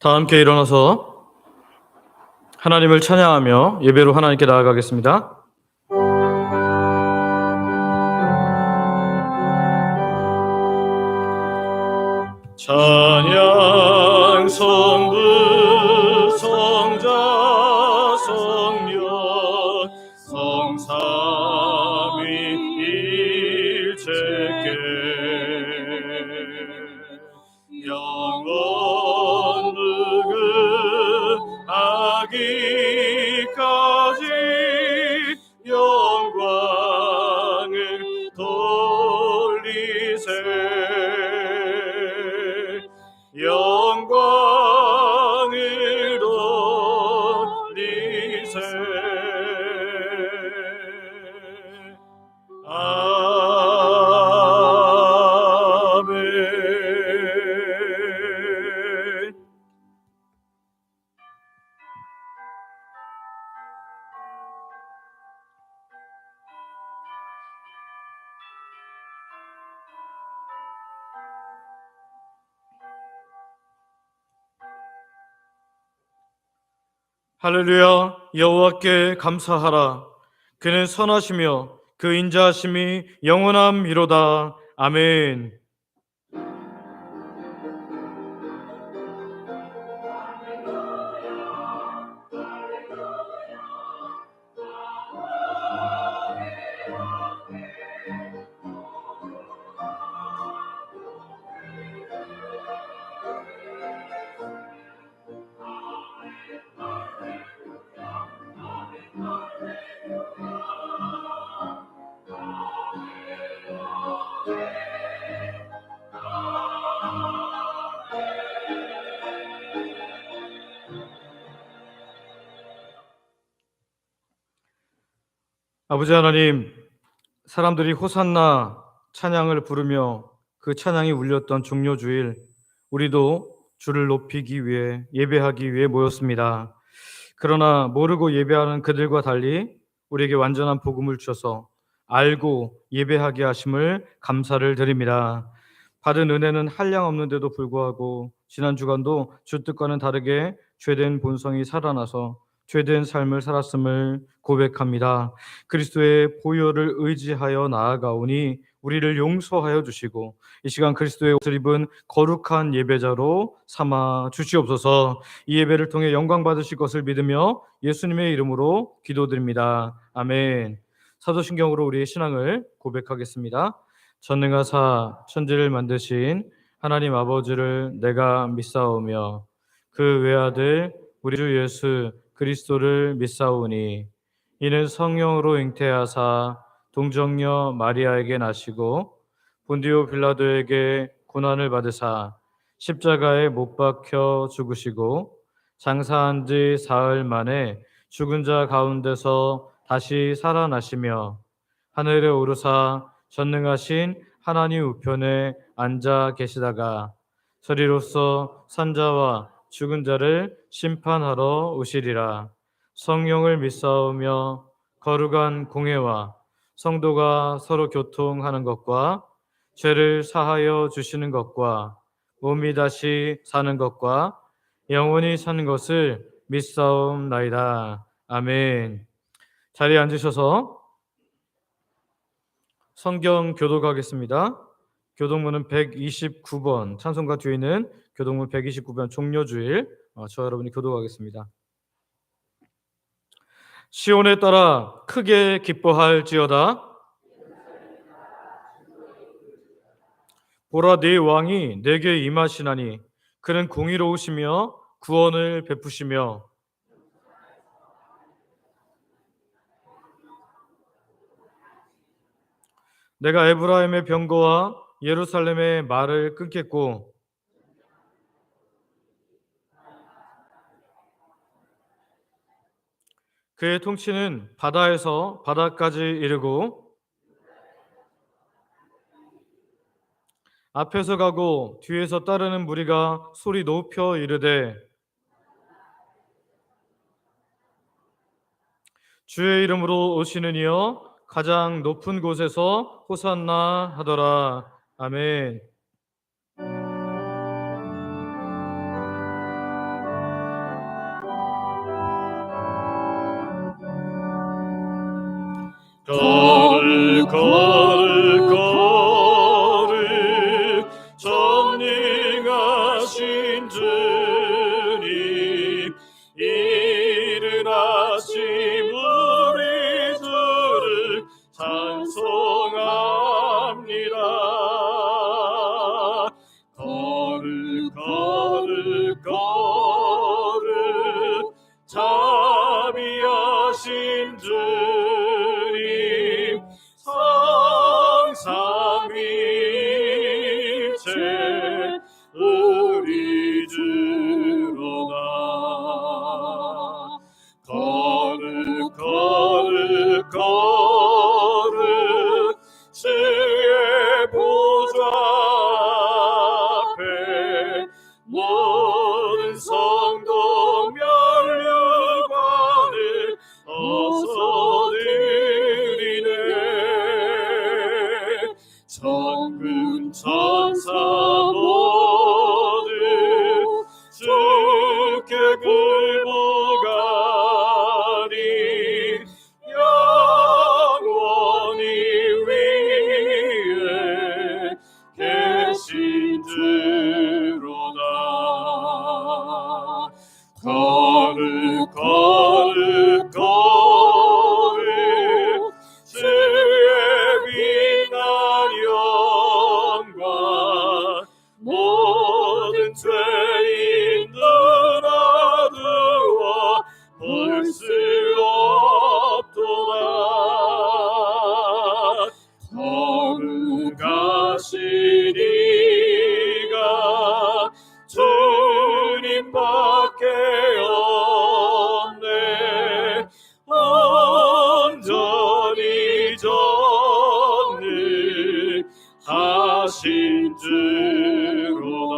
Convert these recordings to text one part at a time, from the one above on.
다 함께 일어나서 하나님을 찬양하며 예배로 하나님께 나아가겠습니다. 찬양 성부 성자 성령 성삼위일체께 영원 무궁하기까지 영광을 돌리세. 영광을 돌리세. 아멘. 할렐루야. 여호와께 감사하라. 그는 선하시며 그 인자하심이 영원함이로다. 아멘. 아버지 하나님, 사람들이 호산나 찬양을 부르며 그 찬양이 울렸던 종료주일, 우리도 주를 높이기 위해 예배하기 위해 모였습니다. 그러나 모르고 예배하는 그들과 달리 우리에게 완전한 복음을 주셔서 알고 예배하게 하심을 감사를 드립니다. 받은 은혜는 한량없는데도 불구하고 지난 주간도 주 뜻과는 다르게 죄된 본성이 살아나서 죄된 삶을 살았음을 고백합니다. 그리스도의 보혈을 의지하여 나아가오니 우리를 용서하여 주시고 이 시간 그리스도의 옷을 입은 거룩한 예배자로 삼아 주시옵소서. 이 예배를 통해 영광 받으실 것을 믿으며 예수님의 이름으로 기도드립니다. 아멘. 사도신경으로 우리의 신앙을 고백하겠습니다. 전능하사 천지를 만드신 하나님 아버지를 내가 믿사오며 그 외아들 우리 주 예수 그리스도를 믿사오니 이는 성령으로 잉태하사 동정녀 마리아에게 나시고 본디오 빌라도에게 고난을 받으사 십자가에 못 박혀 죽으시고 장사한 지 사흘 만에 죽은 자 가운데서 다시 살아나시며 하늘에 오르사 전능하신 하나님 우편에 앉아 계시다가 서리로서 산자와 죽은 자를 심판하러 오시리라. 성령을 믿사오며 거룩한 공회와 성도가 서로 교통하는 것과 죄를 사하여 주시는 것과 몸이 다시 사는 것과 영원히 사는 것을 믿사옵나이다. 아멘. 자리에 앉으셔서 성경 교독하겠습니다. 교독문은 129번, 찬송가 뒤에 있는 교독문 129번 종료주일, 저 여러분이 교독하겠습니다. 시온에 따라 크게 기뻐할지어다. 보라, 네 왕이 내게 임하시나니 그는 공의로우시며 구원을 베푸시며 내가 에브라임의 병거와 예루살렘의 말을 끊겠고 그의 통치는 바다에서 바다까지 이르고 앞에서 가고 뒤에서 따르는 무리가 소리 높여 이르되 주의 이름으로 오시는 이여 가장 높은 곳에서 호산나 하더라. 아멘. 거를 거를 전능하신 주님, 이른 아침 우리들을 찬송합니다. 거를 거를 거를 자비하신 주님, 성삼위일체 우리 주로다. 거를 거를 거를 주의 보좌 앞에 모든 성도 면류관을 어서 드리네. 천군 천사 모두 주께 굴복하리. 영원히 위에 계신 주로다. 거를 거를 거를 주의 위대한 영광, 모든 죄인들 어두워 볼 수 없도다. 거룩하시니가 주님밖에 없네. 온전히 전능하신 주로다.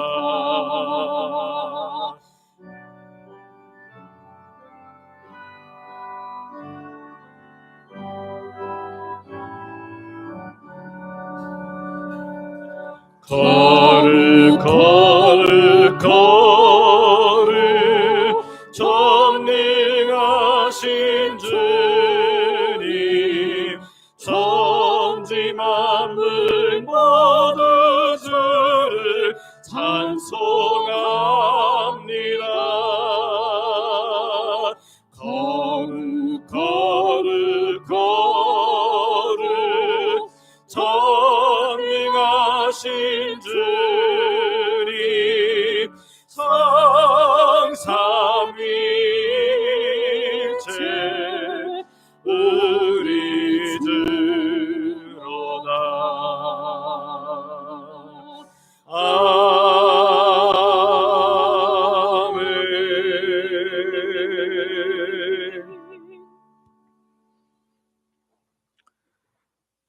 거를 거를 거를 전능하신 주님, 천지 만물 모두 주를 찬송합니다. 거를 거를 거를 전능하신 주님, 성삼위일체 우리 주로다. 아멘.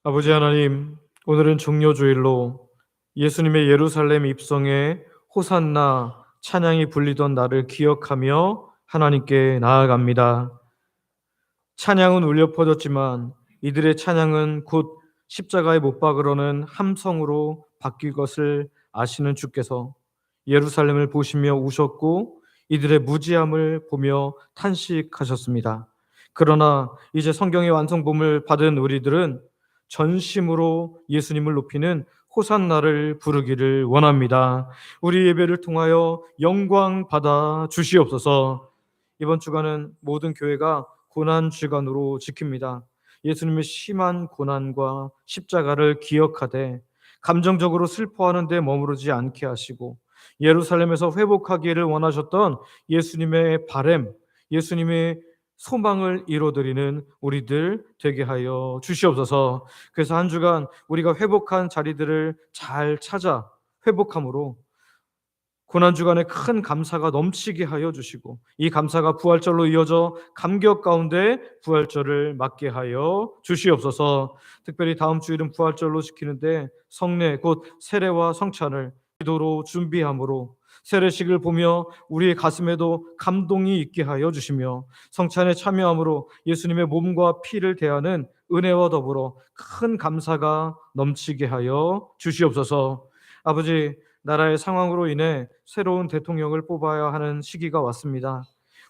아버지 하나님, 오늘은 종료주일로 예수님의 예루살렘 입성에 호산나 찬양이 불리던 날을 기억하며 하나님께 나아갑니다. 찬양은 울려 퍼졌지만 이들의 찬양은 곧 십자가에 못 박으려는 함성으로 바뀔 것을 아시는 주께서 예루살렘을 보시며 우셨고 이들의 무지함을 보며 탄식하셨습니다. 그러나 이제 성경의 완성본을 받은 우리들은 전심으로 예수님을 높이는 호산나를 부르기를 원합니다. 우리 예배를 통하여 영광 받아 주시옵소서. 이번 주간은 모든 교회가 고난 주간으로 지킵니다. 예수님의 심한 고난과 십자가를 기억하되 감정적으로 슬퍼하는 데 머무르지 않게 하시고 예루살렘에서 회복하기를 원하셨던 예수님의 바램, 예수님의 소망을 이뤄드리는 우리들 되게 하여 주시옵소서. 그래서 한 주간 우리가 회복한 자리들을 잘 찾아 회복함으로 고난주간에 큰 감사가 넘치게 하여 주시고 이 감사가 부활절로 이어져 감격 가운데 부활절을 맞게 하여 주시옵소서. 특별히 다음 주일은 부활절로 지키는데 성례 곧 세례와 성찬을 기도로 준비함으로 세례식을 보며 우리의 가슴에도 감동이 있게 하여 주시며 성찬에 참여함으로 예수님의 몸과 피를 대하는 은혜와 더불어 큰 감사가 넘치게 하여 주시옵소서. 아버지, 나라의 상황으로 인해 새로운 대통령을 뽑아야 하는 시기가 왔습니다.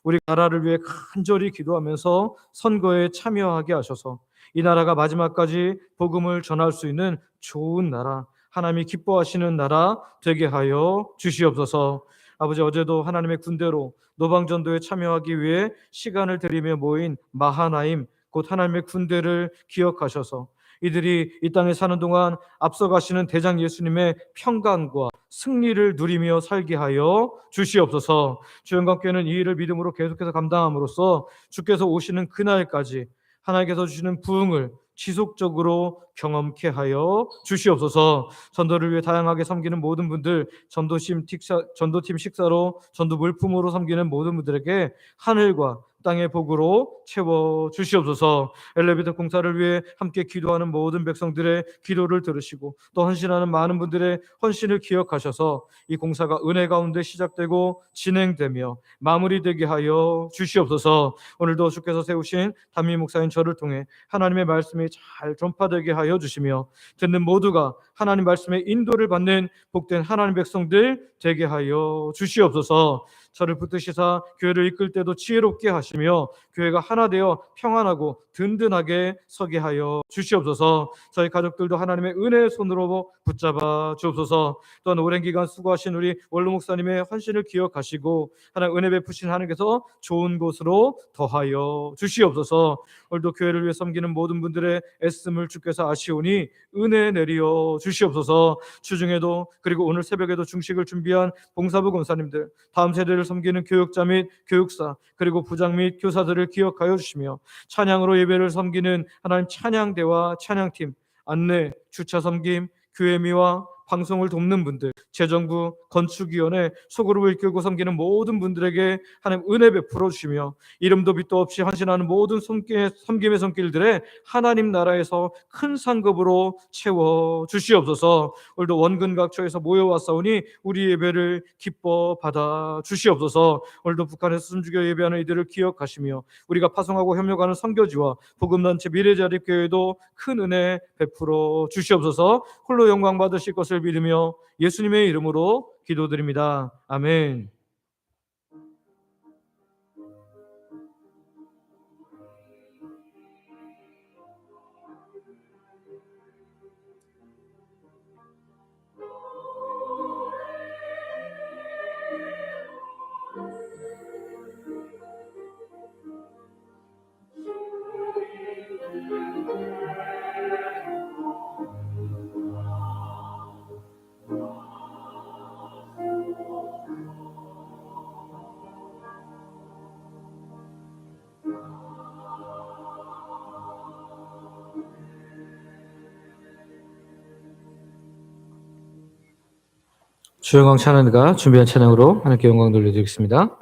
우리 나라를 위해 간절히 기도하면서 선거에 참여하게 하셔서 이 나라가 마지막까지 복음을 전할 수 있는 좋은 나라, 하나님이 기뻐하시는 나라 되게 하여 주시옵소서. 아버지, 어제도 하나님의 군대로 노방전도에 참여하기 위해 시간을 들이며 모인 마하나임 곧 하나님의 군대를 기억하셔서 이들이 이 땅에 사는 동안 앞서가시는 대장 예수님의 평강과 승리를 누리며 살게 하여 주시옵소서. 주영광교회는 이 일을 믿음으로 계속해서 감당함으로써 주께서 오시는 그날까지 하나님께서 주시는 부흥을 지속적으로 경험케 하여 주시옵소서. 전도를 위해 다양하게 섬기는 모든 분들, 전도팀 식사로, 전도 물품으로 섬기는 모든 분들에게 하늘과 땅의 복으로 채워 주시옵소서. 엘리베이터 공사를 위해 함께 기도하는 모든 백성들의 기도를 들으시고 또 헌신하는 많은 분들의 헌신을 기억하셔서 이 공사가 은혜 가운데 시작되고 진행되며 마무리되게 하여 주시옵소서. 오늘도 주께서 세우신 담임 목사인 저를 통해 하나님의 말씀이 잘 전파되게 하여 주시며 듣는 모두가 하나님 말씀의 인도를 받는 복된 하나님 백성들 되게 하여 주시옵소서. 저를 붙드시사 교회를 이끌 때도 지혜롭게 하시며 교회가 하나 되어 평안하고 든든하게 서게 하여 주시옵소서. 저희 가족들도 하나님의 은혜의 손으로 붙잡아 주옵소서. 또한 오랜 기간 수고하신 우리 원로 목사님의 헌신을 기억하시고 하나님 은혜 베푸신 하나님께서 좋은 곳으로 더하여 주시옵소서. 오늘도 교회를 위해 섬기는 모든 분들의 애씀을 주께서 아시오니 은혜 내리어 주시옵소서. 주중에도 그리고 오늘 새벽에도 중식을 준비한 봉사부 권사님들, 다음 세대를 섬기는 교육자 및 교육사, 그리고 부장 및 교사들을 기억하여 주시며 찬양으로 예배를 섬기는 하나님 찬양대와 찬양팀, 안내, 주차 섬김, 교회미와 방송을 돕는 분들, 재정부, 건축위원회, 소그룹을 이끌고 섬기는 모든 분들에게 하나님 은혜 베풀어 주시며 이름도 빛도 없이 헌신하는 모든 섬김의 손길들에 하나님 나라에서 큰 상급으로 채워 주시옵소서. 오늘도 원근 각처에서 모여왔사오니 우리 예배를 기뻐 받아 주시옵소서. 오늘도 북한에서 순주교 예배하는 이들을 기억하시며 우리가 파송하고 협력하는 선교지와 복음단체 미래자립교회도 큰 은혜 베풀어 주시옵소서. 홀로 영광 받으실 것을 믿으며 예수님의 이름으로 기도드립니다. 아멘. 주영광 찬양가 준비한 찬양으로 하나님께 영광 돌려드리겠습니다.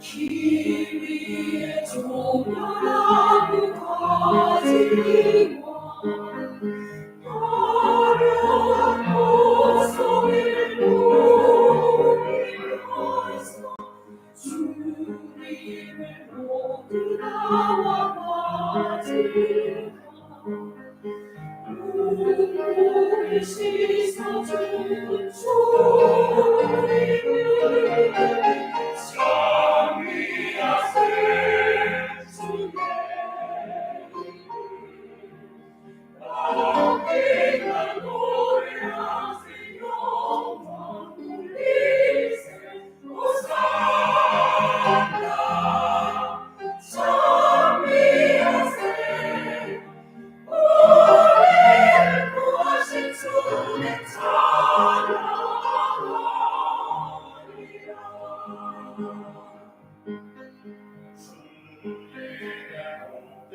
길 위에 조명하는 가지와 화려한 보석을 누리면서 주님을 모두 나와 맞으라. 눈물을 씻어준 주님을 찬미하세 주의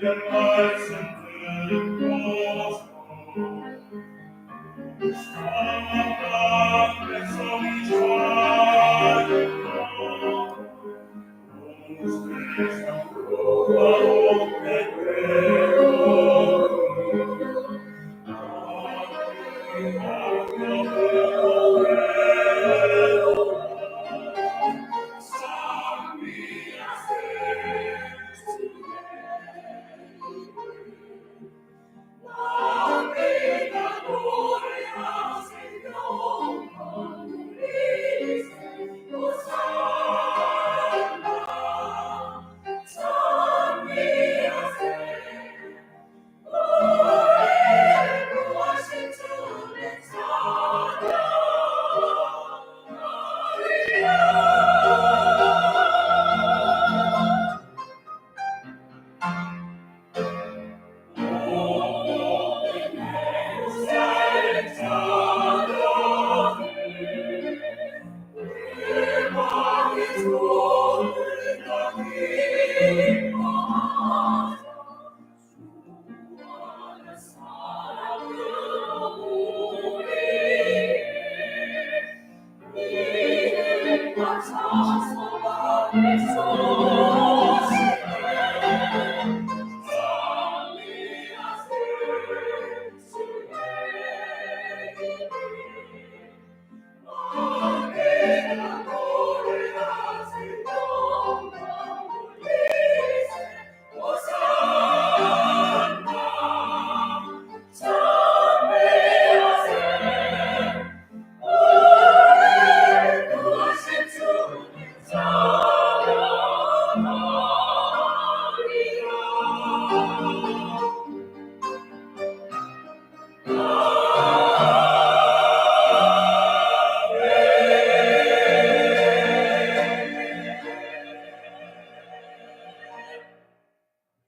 말씀 듣고서 사랑한 백성이 자유로 온 세상으로 가옵게 되고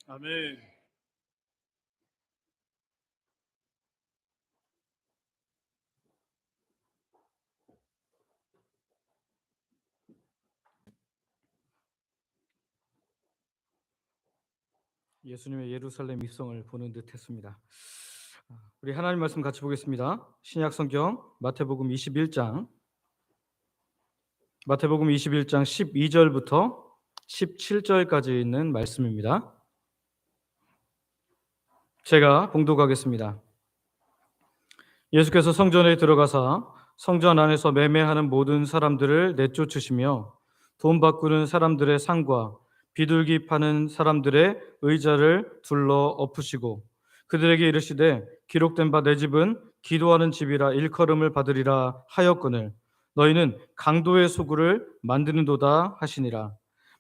아멘. 예수님의 예루살렘 입성을 보는 듯했습니다. 우리 하나님 말씀 같이 보겠습니다. 신약 성경 마태복음 21장 12절부터 17절까지 있는 말씀입니다. 제가 봉독하겠습니다. 예수께서 성전에 들어가사 성전 안에서 매매하는 모든 사람들을 내쫓으시며 돈 바꾸는 사람들의 상과 비둘기 파는 사람들의 의자를 둘러 엎으시고 그들에게 이르시되 기록된 바 내 집은 기도하는 집이라 일컬음을 받으리라 하였거늘 너희는 강도의 소굴을 만드는도다 하시니라.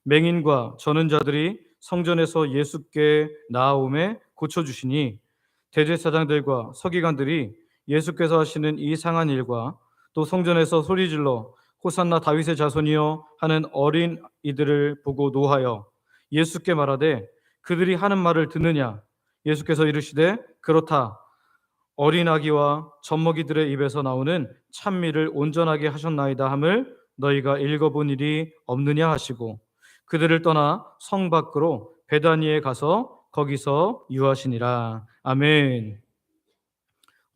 맹인과 저는 자들이 성전에서 예수께 나아오매 고쳐주시니 대제사장들과 서기관들이 예수께서 하시는 이 상한 일과 또 성전에서 소리질러 호산나 다윗의 자손이여 하는 어린 이들을 보고 노하여 예수께 말하되 그들이 하는 말을 듣느냐. 예수께서 이르시되 그렇다. 어린 아기와 젖먹이들의 입에서 나오는 찬미를 온전하게 하셨나이다 함을 너희가 읽어본 일이 없느냐 하시고 그들을 떠나 성 밖으로 베다니에 가서 거기서 유하시니라. 아멘.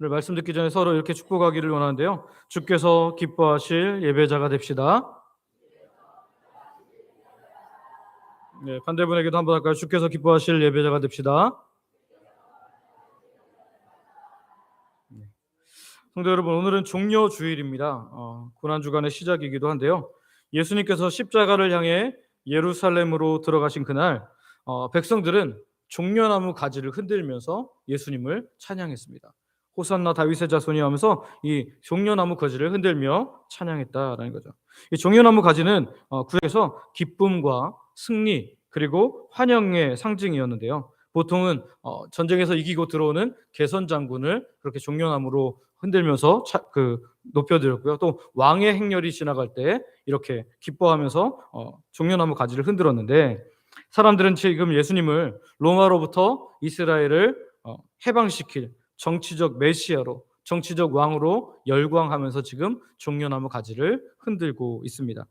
오늘 말씀 듣기 전에 서로 이렇게 축복하기를 원하는데요. 주께서 기뻐하실 예배자가 됩시다. 네, 반대분에게도 한번 할까요? 주께서 기뻐하실 예배자가 됩시다. 성도 여러분, 오늘은 종려 주일입니다. 고난 주간의 시작이기도 한데요. 예수님께서 십자가를 향해 예루살렘으로 들어가신 그날, 백성들은 종려나무 가지를 흔들면서 예수님을 찬양했습니다. 호산나 다윗의 자손이 하면서 이 종려나무 가지를 흔들며 찬양했다라는 거죠. 이 종려나무 가지는 구약에서 기쁨과 승리 그리고 환영의 상징이었는데요. 보통은 전쟁에서 이기고 들어오는 개선 장군을 그렇게 종려나무로 흔들면서 높여드렸고요. 또 왕의 행렬이 지나갈 때 이렇게 기뻐하면서 종려나무 가지를 흔들었는데 사람들은 지금 예수님을 로마로부터 이스라엘을 해방시킬 정치적 메시아로, 정치적 왕으로 열광하면서 지금 종려나무 가지를 흔들고 있습니다.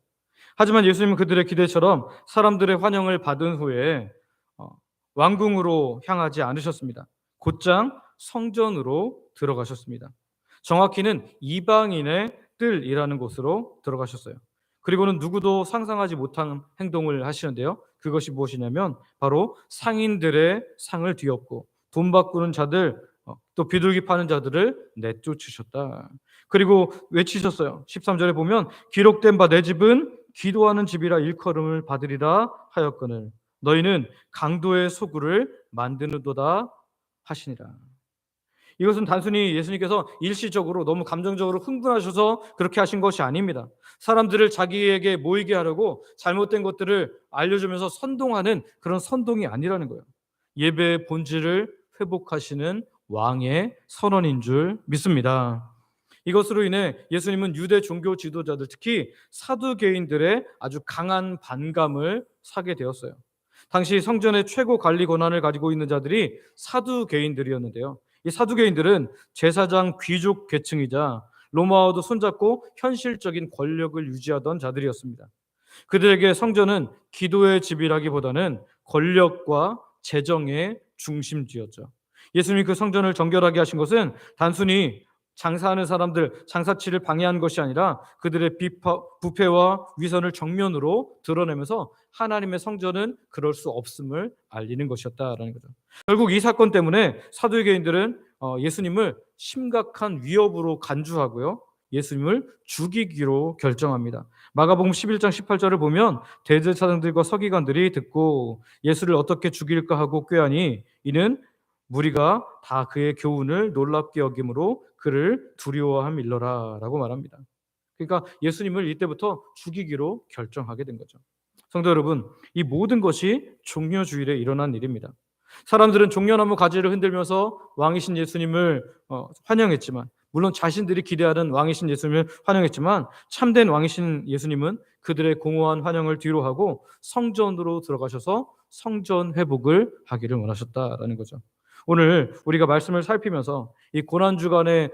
하지만 예수님은 그들의 기대처럼 사람들의 환영을 받은 후에 왕궁으로 향하지 않으셨습니다. 곧장 성전으로 들어가셨습니다. 정확히는 이방인의 뜰이라는 곳으로 들어가셨어요. 그리고는 누구도 상상하지 못한 행동을 하시는데요. 그것이 무엇이냐면 바로 상인들의 상을 뒤엎고 돈 바꾸는 자들, 또 비둘기 파는 자들을 내쫓으셨다. 그리고 외치셨어요. 13절에 보면 기록된 바 내 집은 기도하는 집이라 일컬음을 받으리라 하였거늘 너희는 강도의 소굴을 만드는도다 하시니라. 이것은 단순히 예수님께서 일시적으로 너무 감정적으로 흥분하셔서 그렇게 하신 것이 아닙니다. 사람들을 자기에게 모이게 하려고 잘못된 것들을 알려주면서 선동하는 그런 선동이 아니라는 거예요. 예배의 본질을 회복하시는 왕의 선언인 줄 믿습니다. 이것으로 인해 예수님은 유대 종교 지도자들, 특히 사두개인들의 아주 강한 반감을 사게 되었어요. 당시 성전의 최고 관리 권한을 가지고 있는 자들이 사두개인들이었는데요. 이 사두개인들은 제사장 귀족 계층이자 로마와도 손잡고 현실적인 권력을 유지하던 자들이었습니다. 그들에게 성전은 기도의 집이라기보다는 권력과 재정의 중심지였죠. 예수님이 그 성전을 정결하게 하신 것은 단순히 장사하는 사람들, 장사치를 방해한 것이 아니라 그들의 부패와 위선을 정면으로 드러내면서 하나님의 성전은 그럴 수 없음을 알리는 것이었다라는 거죠. 결국 이 사건 때문에 사두개인들은 예수님을 심각한 위협으로 간주하고요. 예수님을 죽이기로 결정합니다. 마가복음 11장 18절을 보면 대제사장들과 서기관들이 듣고 예수를 어떻게 죽일까 하고 꾀하니 이는 무리가 다 그의 교훈을 놀랍게 여김으로 그를 두려워함일러라 라고 말합니다. 그러니까 예수님을 이때부터 죽이기로 결정하게 된 거죠. 성도 여러분, 이 모든 것이 종려주일에 일어난 일입니다. 사람들은 종려나무 가지를 흔들면서 왕이신 예수님을 환영했지만, 물론 자신들이 기대하는 왕이신 예수님을 환영했지만 참된 왕이신 예수님은 그들의 공허한 환영을 뒤로하고 성전으로 들어가셔서 성전 회복을 하기를 원하셨다라는 거죠. 오늘 우리가 말씀을 살피면서 이 고난주간의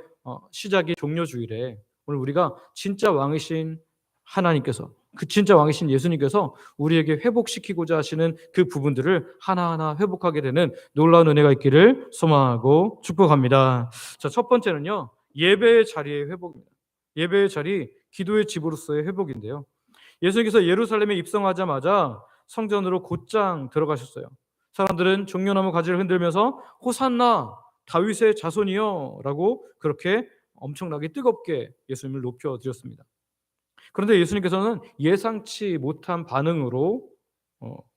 시작이 종려주일에 오늘 우리가 진짜 왕이신 하나님께서, 그 진짜 왕이신 예수님께서 우리에게 회복시키고자 하시는 그 부분들을 하나하나 회복하게 되는 놀라운 은혜가 있기를 소망하고 축복합니다. 자, 첫 번째는요, 예배의 자리의 회복입니다. 예배의 자리, 기도의 집으로서의 회복인데요. 예수님께서 예루살렘에 입성하자마자 성전으로 곧장 들어가셨어요. 사람들은 종려나무 가지를 흔들면서 호산나 다윗의 자손이여 라고 그렇게 엄청나게 뜨겁게 예수님을 높여드렸습니다. 그런데 예수님께서는 예상치 못한 반응으로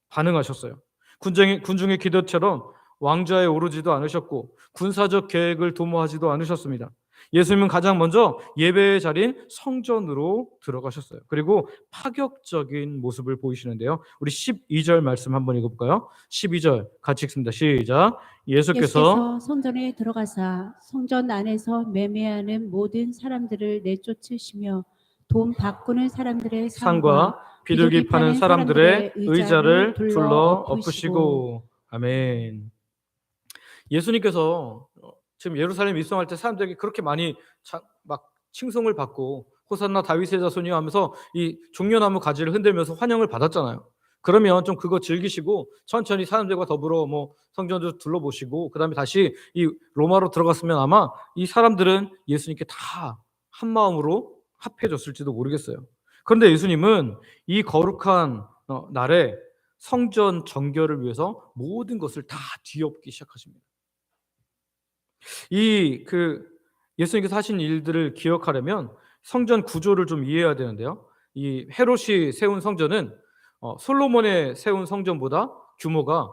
반응하셨어요. 군중의 기도처럼 왕좌에 오르지도 않으셨고 군사적 계획을 도모하지도 않으셨습니다. 예수님은 가장 먼저 예배의 자리인 성전으로 들어가셨어요. 그리고 파격적인 모습을 보이시는데요. 우리 12절 말씀 한번 읽어볼까요? 12절 같이 읽습니다. 시작. 예수께서 성전에 들어가사 성전 안에서 매매하는 모든 사람들을 내쫓으시며 돈 바꾸는 사람들의 상과 비둘기 파는 사람들의 의자를 둘러 엎으시고. 아멘. 예수님께서 지금 예루살렘 입성할 때 사람들에게 그렇게 많이 막 칭송을 받고 호산나 다윗의 자손이여 하면서 이 종려나무 가지를 흔들면서 환영을 받았잖아요. 그러면 좀 그거 즐기시고 천천히 사람들과 더불어 뭐 성전도 둘러보시고 그다음에 다시 이 로마로 들어갔으면 아마 이 사람들은 예수님께 다 한 마음으로 합해졌을지도 모르겠어요. 그런데 예수님은 이 거룩한 날에 성전 정결을 위해서 모든 것을 다 뒤엎기 시작하십니다. 예수님께서 하신 일들을 기억하려면 성전 구조를 좀 이해해야 되는데요. 이 헤롯이 세운 성전은 솔로몬의 세운 성전보다 규모가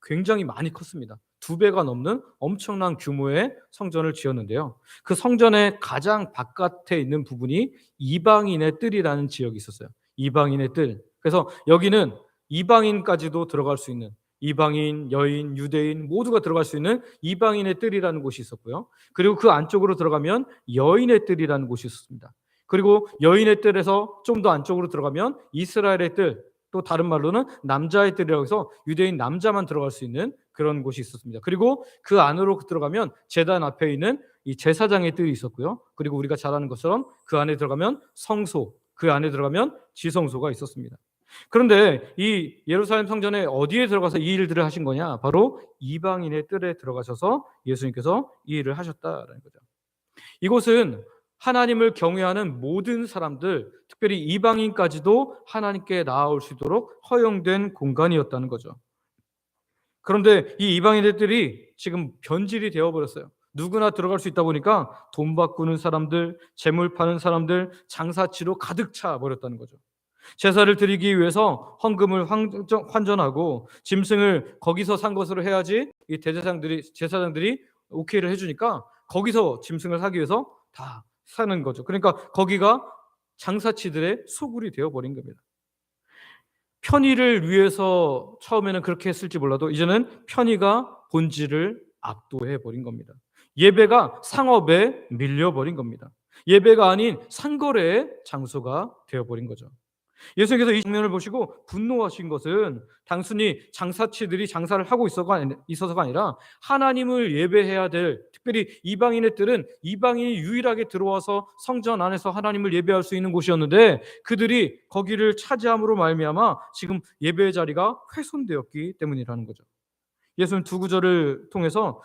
굉장히 많이 컸습니다. 2배가 넘는 엄청난 규모의 성전을 지었는데요. 그 성전의 가장 바깥에 있는 부분이 이방인의 뜰이라는 지역이 있었어요. 이방인의 뜰. 그래서 여기는 이방인까지도 들어갈 수 있는, 이방인, 여인, 유대인 모두가 들어갈 수 있는 이방인의 뜰이라는 곳이 있었고요. 그리고 그 안쪽으로 들어가면 여인의 뜰이라는 곳이 있었습니다. 그리고 여인의 뜰에서 좀 더 안쪽으로 들어가면 이스라엘의 뜰, 또 다른 말로는 남자의 뜰이라고 해서 유대인 남자만 들어갈 수 있는 그런 곳이 있었습니다. 그리고 그 안으로 들어가면 제단 앞에 있는 이 제사장의 뜰이 있었고요. 그리고 우리가 잘 아는 것처럼 그 안에 들어가면 성소, 그 안에 들어가면 지성소가 있었습니다. 그런데 이 예루살렘 성전에 어디에 들어가서 이 일들을 하신 거냐? 바로 이방인의 뜰에 들어가셔서 예수님께서 이 일을 하셨다라는 거죠. 이곳은 하나님을 경외하는 모든 사람들, 특별히 이방인까지도 하나님께 나아올 수 있도록 허용된 공간이었다는 거죠. 그런데 이 이방인들이 지금 변질이 되어버렸어요. 누구나 들어갈 수 있다 보니까 돈 바꾸는 사람들, 재물 파는 사람들, 장사치로 가득 차 버렸다는 거죠. 제사를 드리기 위해서 헌금을 환전하고 짐승을 거기서 산 것으로 해야지 이 제사장들이 오케이를 해주니까 거기서 짐승을 사기 위해서 다 사는 거죠. 그러니까 거기가 장사치들의 소굴이 되어버린 겁니다. 편의를 위해서 처음에는 그렇게 했을지 몰라도 이제는 편의가 본질을 압도해 버린 겁니다. 예배가 상업에 밀려버린 겁니다. 예배가 아닌 상거래의 장소가 되어버린 거죠. 예수님께서 이 장면을 보시고 분노하신 것은 단순히 장사치들이 장사를 하고 있어서가 아니라 하나님을 예배해야 될, 특별히 이방인의 뜰은 이방인이 유일하게 들어와서 성전 안에서 하나님을 예배할 수 있는 곳이었는데 그들이 거기를 차지함으로 말미암아 지금 예배의 자리가 훼손되었기 때문이라는 거죠. 예수는 두 구절을 통해서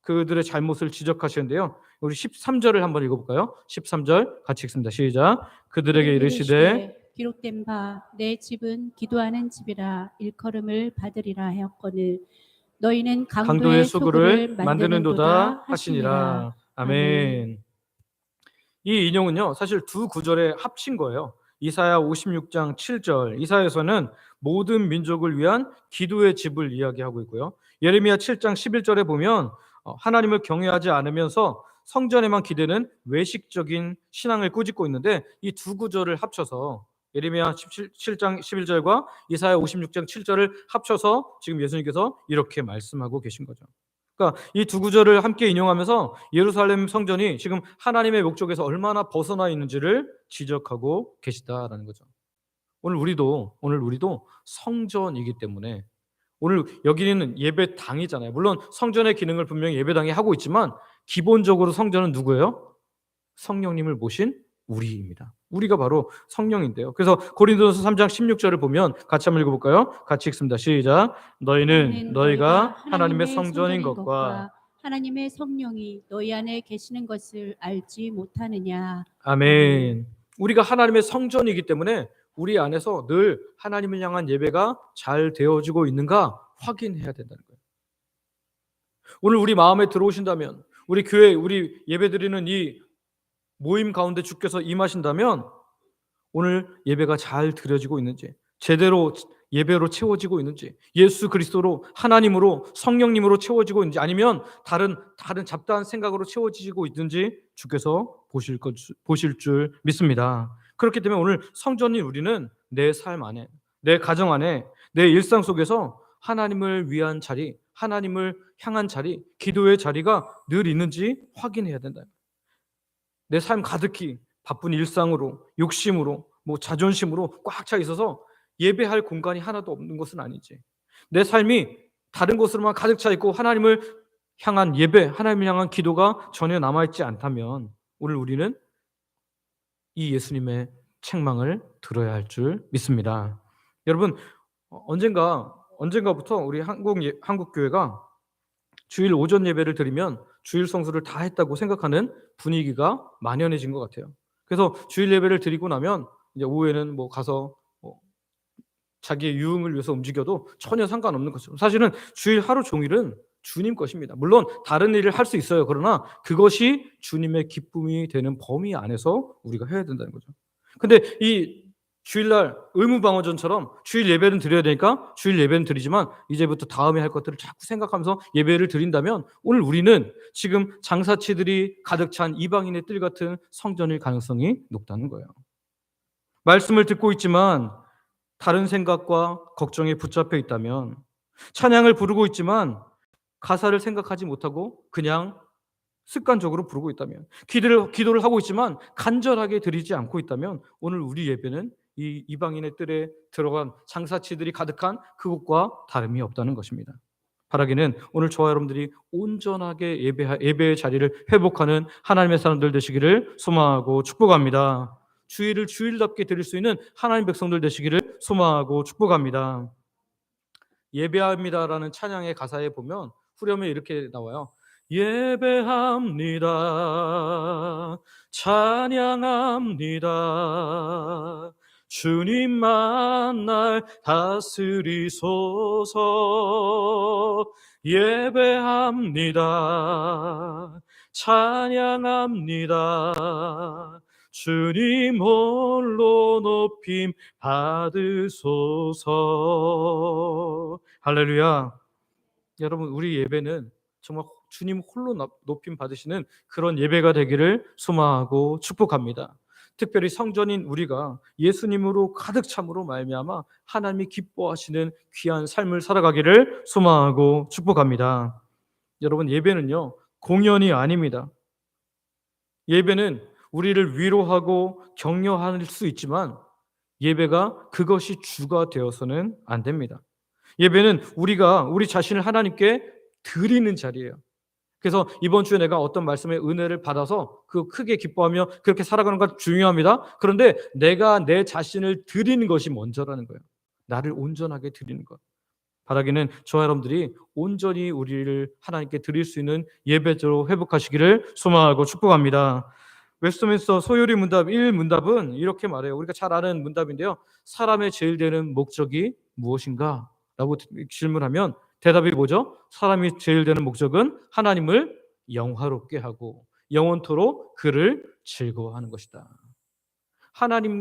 그들의 잘못을 지적하시는데요. 우리 13절을 한번 읽어볼까요? 13절 같이 읽습니다. 시작. 그들에게 이르시되 기록된 바 내 집은 기도하는 집이라 일컬음을 받으리라 하였거늘 너희는 강도의 소굴을 만드는도다 하시니라. 아멘. 이 인용은요 사실 두 구절에 합친 거예요. 이사야 56장 7절, 이사야에서는 모든 민족을 위한 기도의 집을 이야기하고 있고요. 예레미야 7장 11절에 보면 하나님을 경외하지 않으면서 성전에만 기대는 외식적인 신앙을 꾸짖고 있는데 이 두 구절을 합쳐서 예레미야 17장 11절과 이사야 56장 7절을 합쳐서 지금 예수님께서 이렇게 말씀하고 계신 거죠. 그러니까 이 두 구절을 함께 인용하면서 예루살렘 성전이 지금 하나님의 목적에서 얼마나 벗어나 있는지를 지적하고 계시다라는 거죠. 오늘 우리도 성전이기 때문에 오늘 여기는 예배당이잖아요. 물론 성전의 기능을 분명히 예배당이 하고 있지만 기본적으로 성전은 누구예요? 성령님을 모신 우리입니다. 우리가 바로 성령인데요. 그래서 고린도전서 3장 16절을 보면 같이 한번 읽어볼까요? 같이 읽습니다. 시작. 너희가 하나님의 성전인 것과 하나님의 성령이 너희 안에 계시는 것을 알지 못하느냐. 아멘. 우리가 하나님의 성전이기 때문에 우리 안에서 늘 하나님을 향한 예배가 잘 되어지고 있는가 확인해야 된다는 거예요. 오늘 우리 마음에 들어오신다면 우리 교회 우리 예배드리는 이 모임 가운데 주께서 임하신다면 오늘 예배가 잘 드려지고 있는지, 제대로 예배로 채워지고 있는지, 예수 그리스도로 하나님으로 성령님으로 채워지고 있는지, 아니면 다른 잡다한 생각으로 채워지고 있는지 주께서 보실 줄 믿습니다. 그렇기 때문에 오늘 성전인 우리는 내 삶 안에, 내 가정 안에, 내 일상 속에서 하나님을 위한 자리, 하나님을 향한 자리, 기도의 자리가 늘 있는지 확인해야 된다. 내 삶 가득히 바쁜 일상으로, 욕심으로, 자존심으로 꽉 차 있어서 예배할 공간이 하나도 없는 것은 아니지. 내 삶이 다른 것으로만 가득 차 있고 하나님을 향한 예배, 하나님을 향한 기도가 전혀 남아있지 않다면 오늘 우리는 이 예수님의 책망을 들어야 할 줄 믿습니다. 여러분, 언젠가부터 우리 한국 교회가 주일 오전 예배를 드리면 주일 성수를 다 했다고 생각하는 분위기가 만연해진 것 같아요. 그래서 주일 예배를 드리고 나면 이제 오후에는 가서 자기의 유흥을 위해서 움직여도 전혀 상관없는 것처럼, 사실은 주일 하루 종일은 주님 것입니다. 물론 다른 일을 할 수 있어요. 그러나 그것이 주님의 기쁨이 되는 범위 안에서 우리가 해야 된다는 거죠. 근데 이 주일날 의무방어전처럼 주일 예배는 드려야 되니까 주일 예배는 드리지만 이제부터 다음에 할 것들을 자꾸 생각하면서 예배를 드린다면 오늘 우리는 지금 장사치들이 가득 찬 이방인의 뜰 같은 성전일 가능성이 높다는 거예요. 말씀을 듣고 있지만 다른 생각과 걱정에 붙잡혀 있다면, 찬양을 부르고 있지만 가사를 생각하지 못하고 그냥 습관적으로 부르고 있다면, 기도를 하고 있지만 간절하게 드리지 않고 있다면 오늘 우리 예배는 이 이방인의 뜰에 들어간 장사치들이 가득한 그곳과 다름이 없다는 것입니다. 바라기는 오늘 저와 여러분들이 온전하게 예배의 자리를 회복하는 하나님의 사람들 되시기를 소망하고 축복합니다. 주일을 주일답게 드릴 수 있는 하나님 백성들 되시기를 소망하고 축복합니다. 예배합니다라는 찬양의 가사에 보면 후렴에 이렇게 나와요. 예배합니다. 찬양합니다. 주님만 날 다스리소서. 예배합니다. 찬양합니다. 주님 홀로 높임 받으소서. 할렐루야. 여러분, 우리 예배는 정말 주님 홀로 높임 받으시는 그런 예배가 되기를 소망하고 축복합니다. 특별히 성전인 우리가 예수님으로 가득 참으로 말미암아 하나님이 기뻐하시는 귀한 삶을 살아가기를 소망하고 축복합니다. 여러분, 예배는요, 공연이 아닙니다. 예배는 우리를 위로하고 격려할 수 있지만 예배가 그것이 주가 되어서는 안 됩니다. 예배는 우리가 우리 자신을 하나님께 드리는 자리예요. 그래서 이번 주에 내가 어떤 말씀의 은혜를 받아서 그 크게 기뻐하며 그렇게 살아가는 건 중요합니다. 그런데 내가 내 자신을 드리는 것이 먼저라는 거예요. 나를 온전하게 드리는 것. 바라기는 저와 여러분들이 온전히 우리를 하나님께 드릴 수 있는 예배자로 회복하시기를 소망하고 축복합니다. 웨스트민스터 소요리 문답 1문답은 이렇게 말해요. 우리가 잘 아는 문답인데요. 사람의 제일 되는 목적이 무엇인가? 라고 질문하면 대답이 뭐죠? 사람이 제일 되는 목적은 하나님을 영화롭게 하고 영원토록 그를 즐거워하는 것이다.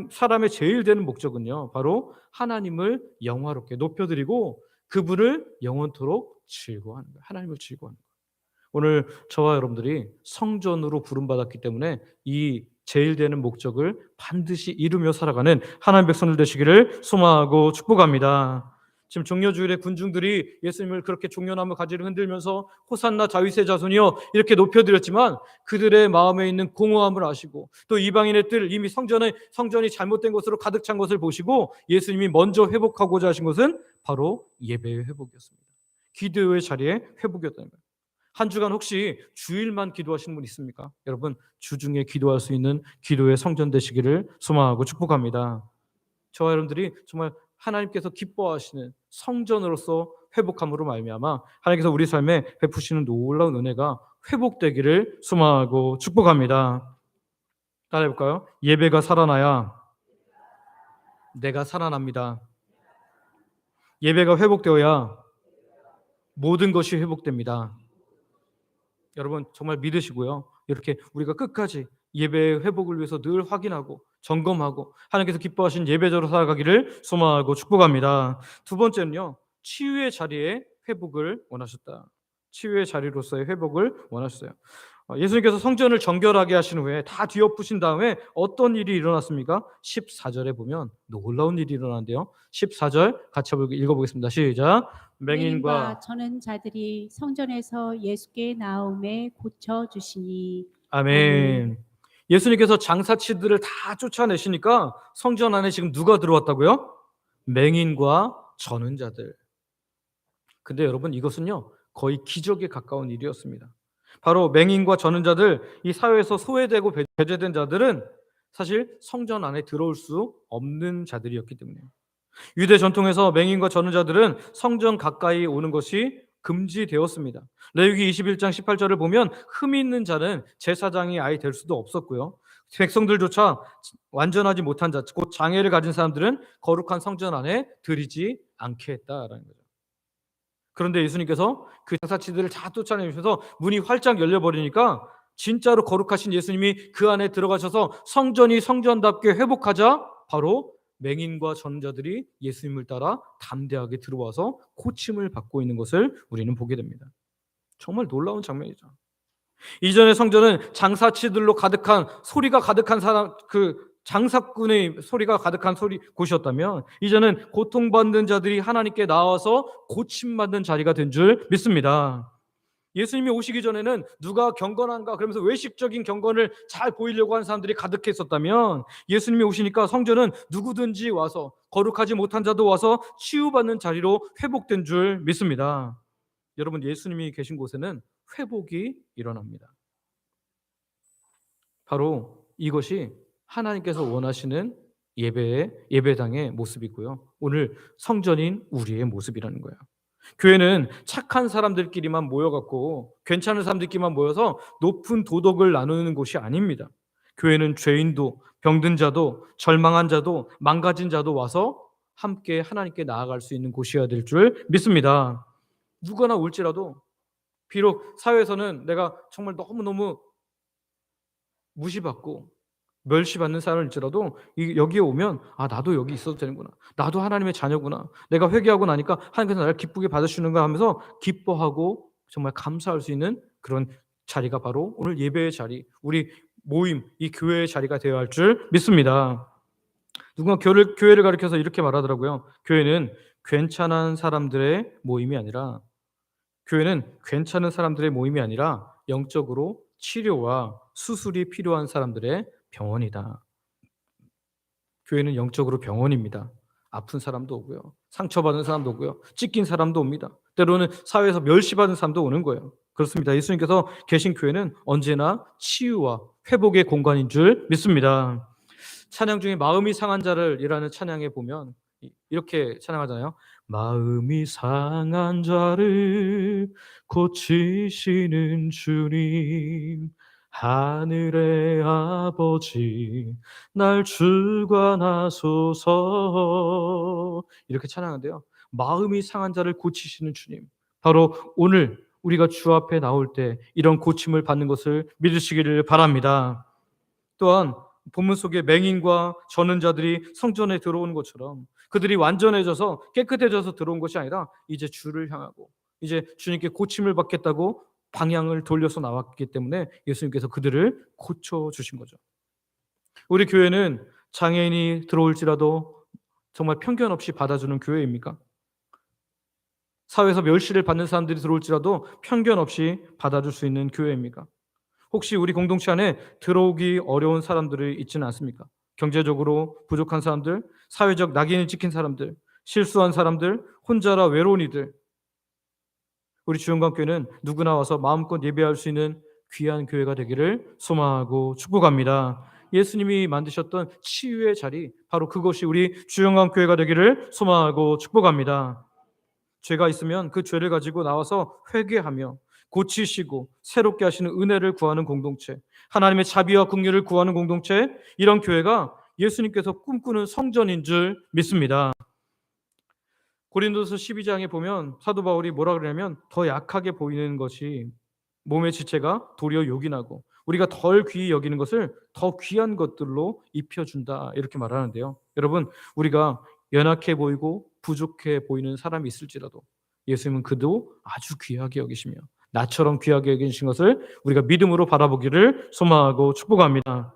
사람의 제일 되는 목적은요, 바로 하나님을 영화롭게 높여드리고 그분을 영원토록 즐거워하는 거예요. 하나님을 즐거워하는 거예요. 오늘 저와 여러분들이 성전으로 부름받았기 때문에 이 제일 되는 목적을 반드시 이루며 살아가는 하나님 백성들 되시기를 소망하고 축복합니다. 지금 종려주일에 군중들이 예수님을 그렇게 종려나무 가지를 흔들면서 호산나 다윗의 자손이여 이렇게 높여드렸지만 그들의 마음에 있는 공허함을 아시고 또 이방인의 뜰, 이미 성전이 잘못된 것으로 가득 찬 것을 보시고 예수님이 먼저 회복하고자 하신 것은 바로 예배의 회복이었습니다. 기도의 자리에 회복이었다는 거예요. 한 주간 혹시 주일만 기도하시는 분 있습니까? 여러분, 주중에 기도할 수 있는 기도의 성전 되시기를 소망하고 축복합니다. 저와 여러분들이 정말 하나님께서 기뻐하시는 성전으로서 회복함으로 말미암아 하나님께서 우리 삶에 베푸시는 놀라운 은혜가 회복되기를 소망하고 축복합니다. 따라해볼까요? 예배가 살아나야 내가 살아납니다. 예배가 회복되어야 모든 것이 회복됩니다. 여러분 정말 믿으시고요. 이렇게 우리가 끝까지 예배의 회복을 위해서 늘 확인하고 점검하고 하나님께서 기뻐하신 예배자로 살아가기를 소망하고 축복합니다. 두 번째는요. 치유의 자리에 회복을 원하셨다. 치유의 자리로서의 회복을 원하셨어요. 예수님께서 성전을 정결하게 하신 후에 다 뒤엎으신 다음에 어떤 일이 일어났습니까? 14절에 보면 놀라운 일이 일어나는데요. 14절 같이 읽어보겠습니다. 시작. 맹인과 저는 자들이 성전에서 예수께 나옴에 고쳐주시니. 아멘. 예수님께서 장사치들을 다 쫓아내시니까 성전 안에 지금 누가 들어왔다고요? 맹인과 저는 자들. 근데 여러분 이것은요 거의 기적에 가까운 일이었습니다. 바로 맹인과 저는 자들, 이 사회에서 소외되고 배제된 자들은 사실 성전 안에 들어올 수 없는 자들이었기 때문에 유대 전통에서 맹인과 저는 자들은 성전 가까이 오는 것이 금지되었습니다. 레위기 21장 18절을 보면 흠이 있는 자는 제사장이 아예 될 수도 없었고요. 백성들조차 완전하지 못한 자, 곧 장애를 가진 사람들은 거룩한 성전 안에 들이지 않게 했다라는 거죠. 그런데 예수님께서 그 장사치들을 다 쫓아내셔서 문이 활짝 열려버리니까 진짜로 거룩하신 예수님이 그 안에 들어가셔서 성전이 성전답게 회복하자 바로 맹인과 전자들이 예수님을 따라 담대하게 들어와서 고침을 받고 있는 것을 우리는 보게 됩니다. 정말 놀라운 장면이죠. 이전의 성전은 장사치들로 가득한 소리가 가득한 사람, 장사꾼의 소리가 가득한 곳이었다면 이제는 고통받는 자들이 하나님께 나와서 고침받는 자리가 된 줄 믿습니다. 예수님이 오시기 전에는 누가 경건한가 그러면서 외식적인 경건을 잘 보이려고 하는 사람들이 가득했었다면 예수님이 오시니까 성전은 누구든지 와서 거룩하지 못한 자도 와서 치유받는 자리로 회복된 줄 믿습니다. 여러분 예수님이 계신 곳에는 회복이 일어납니다. 바로 이것이 하나님께서 원하시는 예배당의 모습이고요. 오늘 성전인 우리의 모습이라는 거예요. 교회는 착한 사람들끼리만 모여갖고 괜찮은 사람들끼리만 모여서 높은 도덕을 나누는 곳이 아닙니다. 교회는 죄인도 병든 자도 절망한 자도 망가진 자도 와서 함께 하나님께 나아갈 수 있는 곳이어야 될 줄 믿습니다. 누구나 올지라도 비록 사회에서는 내가 정말 너무너무 무시받고 멸시받는 사람일지라도 여기에 오면 나도 여기 있어도 되는구나. 나도 하나님의 자녀구나. 내가 회개하고 나니까 하나님께서 나를 기쁘게 받으시는가 하면서 기뻐하고 정말 감사할 수 있는 그런 자리가 바로 오늘 예배의 자리, 우리 모임, 이 교회의 자리가 되어야 할 줄 믿습니다. 누군가 교회를 가리켜서 이렇게 말하더라고요. 교회는 괜찮은 사람들의 모임이 아니라 영적으로 치료와 수술이 필요한 사람들의 병원이다. 교회는 영적으로 병원입니다. 아픈 사람도 오고요. 상처받은 사람도 오고요. 찢긴 사람도 옵니다. 때로는 사회에서 멸시받은 사람도 오는 거예요. 그렇습니다. 예수님께서 계신 교회는 언제나 치유와 회복의 공간인 줄 믿습니다. 찬양 중에 마음이 상한 자를 이라는 찬양에 보면 이렇게 찬양하잖아요. 마음이 상한 자를 고치시는 주님, 하늘의 아버지 날 주관하소서. 이렇게 찬양하는데요. 마음이 상한 자를 고치시는 주님, 바로 오늘 우리가 주 앞에 나올 때 이런 고침을 받는 것을 믿으시기를 바랍니다. 또한 본문 속에 맹인과 저는 자들이 성전에 들어오는 것처럼 그들이 완전해져서 깨끗해져서 들어온 것이 아니라 이제 주를 향하고 이제 주님께 고침을 받겠다고 방향을 돌려서 나왔기 때문에 예수님께서 그들을 고쳐주신 거죠. 우리 교회는 장애인이 들어올지라도 정말 편견 없이 받아주는 교회입니까? 사회에서 멸시를 받는 사람들이 들어올지라도 편견 없이 받아줄 수 있는 교회입니까? 혹시 우리 공동체 안에 들어오기 어려운 사람들이 있지는 않습니까? 경제적으로 부족한 사람들, 사회적 낙인을 찍힌 사람들, 실수한 사람들, 혼자라 외로운 이들. 우리 주영광교회는 누구나 와서 마음껏 예배할 수 있는 귀한 교회가 되기를 소망하고 축복합니다. 예수님이 만드셨던 치유의 자리, 바로 그것이 우리 주영광교회가 되기를 소망하고 축복합니다. 죄가 있으면 그 죄를 가지고 나와서 회개하며 고치시고 새롭게 하시는 은혜를 구하는 공동체, 하나님의 자비와 긍휼을 구하는 공동체, 이런 교회가 예수님께서 꿈꾸는 성전인 줄 믿습니다. 고린도서 12장에 보면 사도 바울이 뭐라 그러냐면 더 약하게 보이는 것이 몸의 지체가 도리어 요긴하고 우리가 덜 귀히 여기는 것을 더 귀한 것들로 입혀준다, 이렇게 말하는데요. 여러분, 우리가 연약해 보이고 부족해 보이는 사람이 있을지라도 예수님은 그도 아주 귀하게 여기시며 나처럼 귀하게 여기신 것을 우리가 믿음으로 바라보기를 소망하고 축복합니다.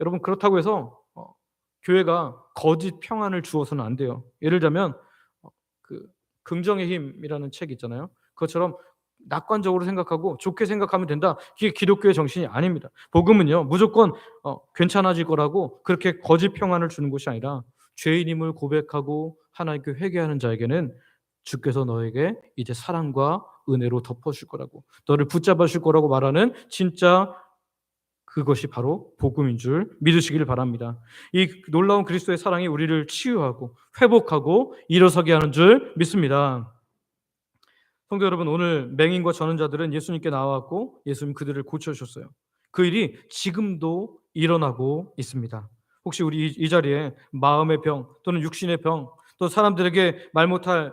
여러분, 그렇다고 해서 교회가 거짓 평안을 주어서는 안 돼요. 예를 들면 그 긍정의 힘이라는 책 있잖아요. 그것처럼 낙관적으로 생각하고 좋게 생각하면 된다, 이게 기독교의 정신이 아닙니다. 복음은요, 무조건 괜찮아질 거라고 그렇게 거짓 평안을 주는 것이 아니라 죄인임을 고백하고 하나님께 회개하는 자에게는 주께서 너에게 이제 사랑과 은혜로 덮어줄 거라고, 너를 붙잡아 줄 거라고 말하는 진짜 그것이 바로 복음인 줄 믿으시기를 바랍니다. 이 놀라운 그리스도의 사랑이 우리를 치유하고 회복하고 일어서게 하는 줄 믿습니다. 성도 여러분, 오늘 맹인과 저는 자들은 예수님께 나와왔고 예수님 그들을 고쳐주셨어요. 그 일이 지금도 일어나고 있습니다. 혹시 우리 이 자리에 마음의 병 또는 육신의 병, 또 사람들에게 말 못할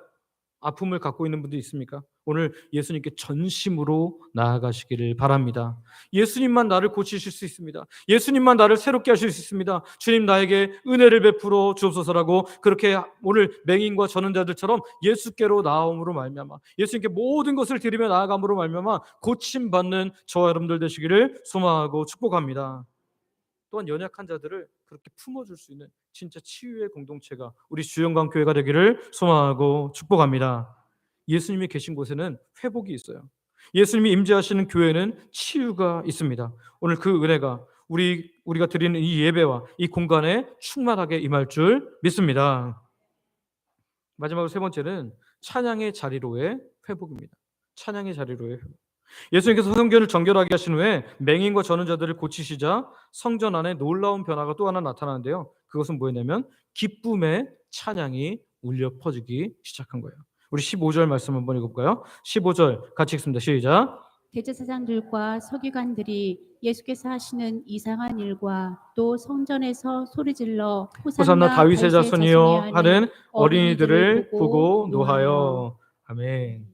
아픔을 갖고 있는 분도 있습니까? 오늘 예수님께 전심으로 나아가시기를 바랍니다. 예수님만 나를 고치실 수 있습니다. 예수님만 나를 새롭게 하실 수 있습니다. 주님, 나에게 은혜를 베풀어 주옵소서라고 그렇게 오늘 맹인과 저는 자들처럼 예수께로 나옴으로 말미암아, 예수님께 모든 것을 드리며 나아감으로 말미암아 고침받는 저와 여러분들 되시기를 소망하고 축복합니다. 또한 연약한 자들을 그렇게 품어줄 수 있는 진짜 치유의 공동체가 우리 주영광교회가 되기를 소망하고 축복합니다. 예수님이 계신 곳에는 회복이 있어요. 예수님이 임재하시는 교회는 치유가 있습니다. 오늘 그 은혜가 우리가 드리는 이 예배와 이 공간에 충만하게 임할 줄 믿습니다. 마지막으로 세 번째는 찬양의 자리로의 회복입니다. 찬양의 자리로의 회복. 예수님께서 성전을 정결하게 하신 후에 맹인과 저는 자들을 고치시자 성전 안에 놀라운 변화가 또 하나 나타나는데요. 그것은 뭐였냐면 기쁨의 찬양이 울려 퍼지기 시작한 거예요. 우리 15절 말씀 한번 읽어볼까요? 15절 같이 읽습니다. 시작. 대제사장들과 서기관들이 예수께서 하시는 이상한 일과 또 성전에서 소리질러 호산나 호산나 다윗의 자손이여 하는 어린이들을 보고 노하여. 노하여. 아멘.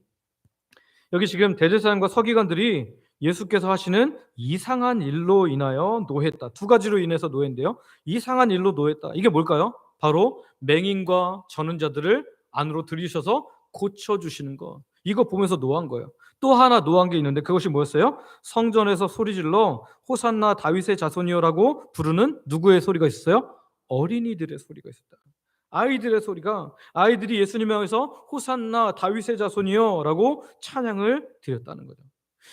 여기 지금 대제사장과 서기관들이 예수께서 하시는 이상한 일로 인하여 노했다. 두 가지로 인해서 노했는데요. 이상한 일로 노했다. 이게 뭘까요? 바로 맹인과 저는 자들을 안으로 들이셔서 고쳐주시는 것. 이거 보면서 노한 거예요. 또 하나 노한 게 있는데 그것이 뭐였어요? 성전에서 소리질러 호산나 다윗의 자손이여라고 부르는 누구의 소리가 있었어요? 어린이들의 소리가 있었다. 아이들의 소리가, 아이들이 예수님에 향해서 호산나 다윗의 자손이여라고 찬양을 드렸다는 거죠.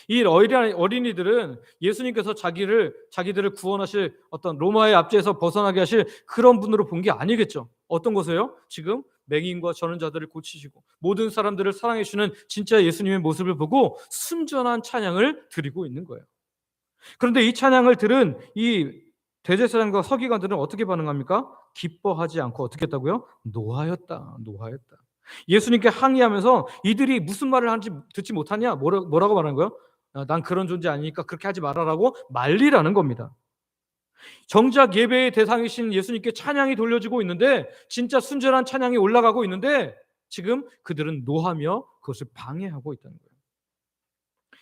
이 어린이들은 예수님께서 자기들을 구원하실 어떤 로마의 압제에서 벗어나게 하실 그런 분으로 본 게 아니겠죠. 어떤 것이에요? 지금 맹인과 저는 자들을 고치시고 모든 사람들을 사랑해 주시는 진짜 예수님의 모습을 보고 순전한 찬양을 드리고 있는 거예요. 그런데 이 찬양을 들은 이 대제사장과 서기관들은 어떻게 반응합니까? 기뻐하지 않고 어떻게 했다고요? 노하였다. 예수님께 항의하면서 이들이 무슨 말을 하는지 듣지 못하냐? 뭐라고 말하는 거예요? 난 그런 존재 아니니까 그렇게 하지 말아라고 말리라는 겁니다. 정작 예배의 대상이신 예수님께 찬양이 돌려지고 있는데 진짜 순전한 찬양이 올라가고 있는데 지금 그들은 노하며 그것을 방해하고 있다는 거예요.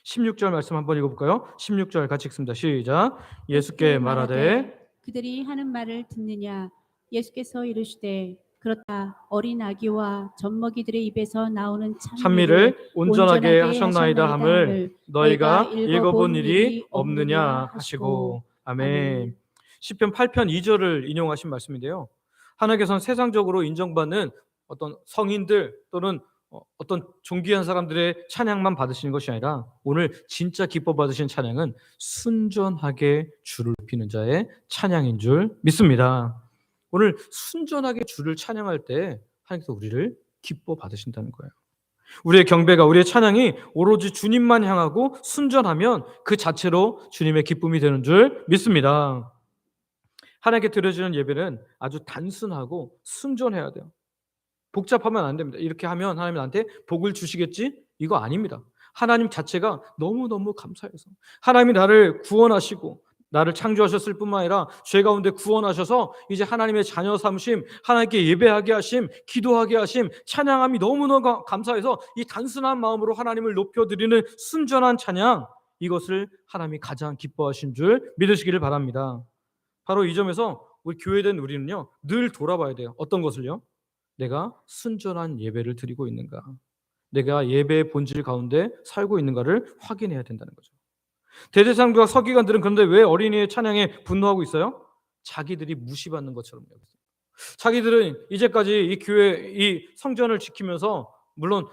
16절 말씀 한번 읽어볼까요? 16절 같이 읽습니다. 시작. 예수께 말하되 그들이 하는 말을 듣느냐? 예수께서 이르시되 그렇다. 어린 아기와 젖먹이들의 입에서 나오는 찬미를 온전하게 하셨나이다 함을 너희가 읽어본 일이 없느냐 하시고. 아멘. 시편 8편 2절을 인용하신 말씀인데요. 하나님께서는 세상적으로 인정받는 어떤 성인들 또는 어떤 존귀한 사람들의 찬양만 받으시는 것이 아니라 오늘 진짜 기뻐 받으신 찬양은 순전하게 주를 높이는 자의 찬양인 줄 믿습니다. 오늘 순전하게 주를 찬양할 때 하나님께서 우리를 기뻐 받으신다는 거예요. 우리의 경배가, 우리의 찬양이 오로지 주님만 향하고 순전하면 그 자체로 주님의 기쁨이 되는 줄 믿습니다. 하나님께 드려지는 예배는 아주 단순하고 순전해야 돼요. 복잡하면 안 됩니다. 이렇게 하면 하나님 나한테 복을 주시겠지? 이거 아닙니다. 하나님 자체가 너무너무 감사해서 하나님이 나를 구원하시고 나를 창조하셨을 뿐만 아니라 죄 가운데 구원하셔서 이제 하나님의 자녀 삼심, 하나님께 예배하게 하심, 기도하게 하심, 찬양함이 너무너무 감사해서 이 단순한 마음으로 하나님을 높여드리는 순전한 찬양, 이것을 하나님이 가장 기뻐하신 줄 믿으시기를 바랍니다. 바로 이 점에서 우리 교회된 우리는요 늘 돌아봐야 돼요. 어떤 것을요? 내가 순전한 예배를 드리고 있는가, 내가 예배의 본질 가운데 살고 있는가를 확인해야 된다는 거죠. 대제사장과 서기관들은 그런데 왜 어린이의 찬양에 분노하고 있어요? 자기들이 무시받는 것처럼 여겼어요. 자기들은 이제까지 이 교회, 이 성전을 지키면서 물론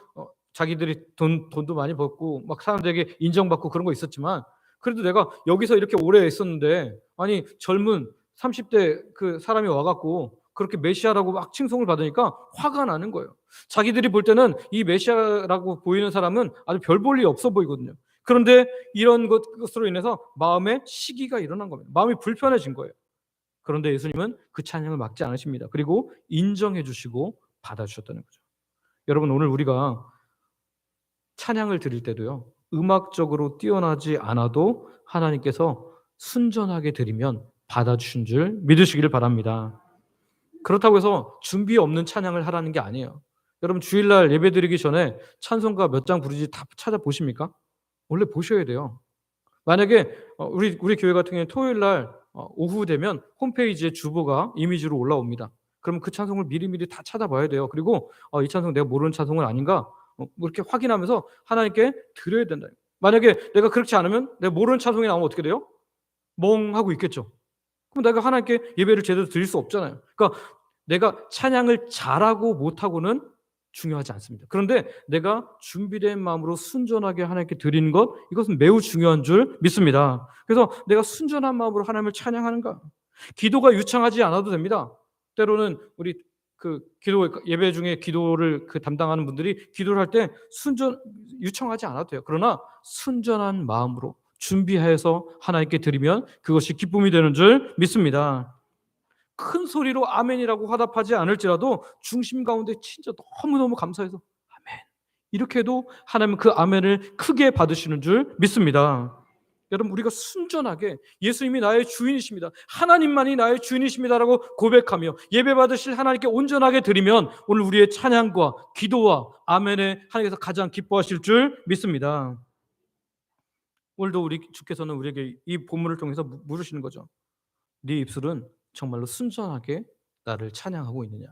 자기들이 돈도 많이 벌고 막 사람들에게 인정받고 그런 거 있었지만 그래도 내가 여기서 이렇게 오래 있었는데 아니 젊은 30대 그 사람이 와갖고 그렇게 메시아라고 막 칭송을 받으니까 화가 나는 거예요. 자기들이 볼 때는 이 메시아라고 보이는 사람은 아주 별 볼 일 없어 보이거든요. 그런데 이런 것으로 인해서 마음에 시기가 일어난 겁니다. 마음이 불편해진 거예요. 그런데 예수님은 그 찬양을 막지 않으십니다. 그리고 인정해 주시고 받아주셨다는 거죠. 여러분 오늘 우리가 찬양을 드릴 때도요. 음악적으로 뛰어나지 않아도 하나님께서 순전하게 드리면 받아주신 줄 믿으시기를 바랍니다. 그렇다고 해서 준비 없는 찬양을 하라는 게 아니에요. 여러분 주일날 예배 드리기 전에 찬송가 몇 장 부르지 다 찾아보십니까? 원래 보셔야 돼요. 만약에 우리 교회 같은 경우는 토요일날 오후 되면 홈페이지에 주보가 이미지로 올라옵니다. 그러면 그 찬송을 미리미리 다 찾아봐야 돼요. 그리고 이 찬송 내가 모르는 찬송은 아닌가 뭐 이렇게 확인하면서 하나님께 드려야 된다. 만약에 내가 그렇지 않으면 내가 모르는 찬송이 나오면 어떻게 돼요? 멍하고 있겠죠. 그럼 내가 하나님께 예배를 제대로 드릴 수 없잖아요. 그러니까 내가 찬양을 잘하고 못하고는 중요하지 않습니다. 그런데 내가 준비된 마음으로 순전하게 하나님께 드리는 것, 이것은 매우 중요한 줄 믿습니다. 그래서 내가 순전한 마음으로 하나님을 찬양하는가? 기도가 유창하지 않아도 됩니다. 때로는 우리 그 기도 예배 중에 기도를 담당하는 분들이 기도를 할 때 유창하지 않아도 돼요. 그러나 순전한 마음으로 준비해서 하나님께 드리면 그것이 기쁨이 되는 줄 믿습니다. 큰 소리로 아멘이라고 화답하지 않을지라도 중심 가운데 진짜 너무너무 감사해서 아멘, 이렇게 해도 하나님은 그 아멘을 크게 받으시는 줄 믿습니다. 여러분, 우리가 순전하게 예수님이 나의 주인이십니다, 하나님만이 나의 주인이십니다라고 고백하며 예배 받으실 하나님께 온전하게 드리면 오늘 우리의 찬양과 기도와 아멘에 하나님께서 가장 기뻐하실 줄 믿습니다. 오늘도 우리 주께서는 우리에게 이 본문을 통해서 물으시는 거죠. 네 입술은 정말로 순전하게 나를 찬양하고 있느냐?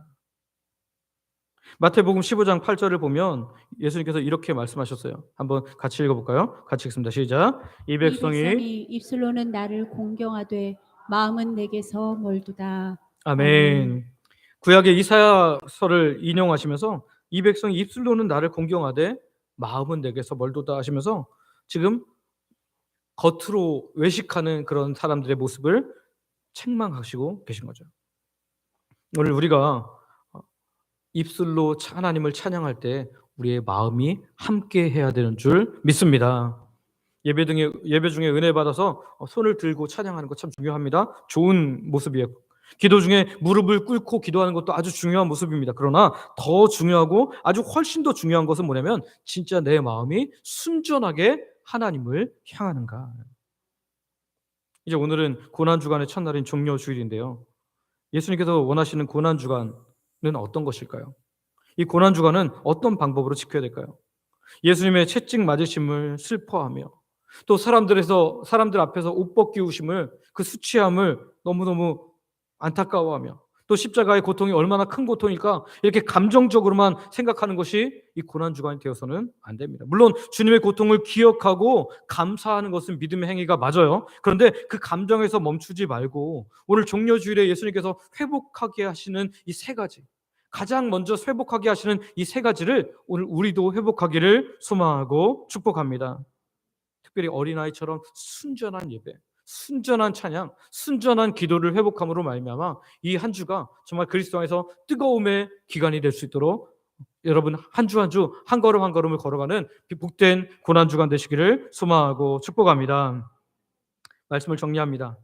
마태복음 15장 8절을 보면 예수님께서 이렇게 말씀하셨어요. 한번 같이 읽어볼까요? 같이 읽습니다. 시작. 이 백성이 입술로는 나를 공경하되 마음은 내게서 멀도다. 아멘. 구약의 이사야서를 인용하시면서 이 백성이 입술로는 나를 공경하되 마음은 내게서 멀도다 하시면서 지금 겉으로 외식하는 그런 사람들의 모습을 책망하시고 계신 거죠. 오늘 우리가 입술로 하나님을 찬양할 때 우리의 마음이 함께 해야 되는 줄 믿습니다. 예배 중에 은혜 받아서 손을 들고 찬양하는 것 참 중요합니다. 좋은 모습이에요. 기도 중에 무릎을 꿇고 기도하는 것도 아주 중요한 모습입니다. 그러나 더 중요하고 아주 훨씬 더 중요한 것은 뭐냐면 진짜 내 마음이 순전하게 하나님을 향하는가. 이제 오늘은 고난주간의 첫날인 종려주일인데요. 예수님께서 원하시는 고난주간은 어떤 것일까요? 이 고난주간은 어떤 방법으로 지켜야 될까요? 예수님의 채찍 맞으심을 슬퍼하며 또 사람들 앞에서 옷 벗기우심을, 그 수치함을 너무너무 안타까워하며 또 십자가의 고통이 얼마나 큰 고통일까 이렇게 감정적으로만 생각하는 것이 이 고난주간이 되어서는 안 됩니다. 물론 주님의 고통을 기억하고 감사하는 것은 믿음의 행위가 맞아요. 그런데 그 감정에서 멈추지 말고 오늘 종려주일에 예수님께서 회복하게 하시는 이 세 가지, 가장 먼저 회복하게 하시는 이 세 가지를 오늘 우리도 회복하기를 소망하고 축복합니다. 특별히 어린아이처럼 순전한 예배, 순전한 찬양, 순전한 기도를 회복함으로 말미암아 이 한 주가 정말 그리스도 안에서 뜨거움의 기간이 될 수 있도록 여러분 한 주 한 주 한 걸음 한 걸음을 걸어가는 복된 고난주간 되시기를 소망하고 축복합니다. 말씀을 정리합니다.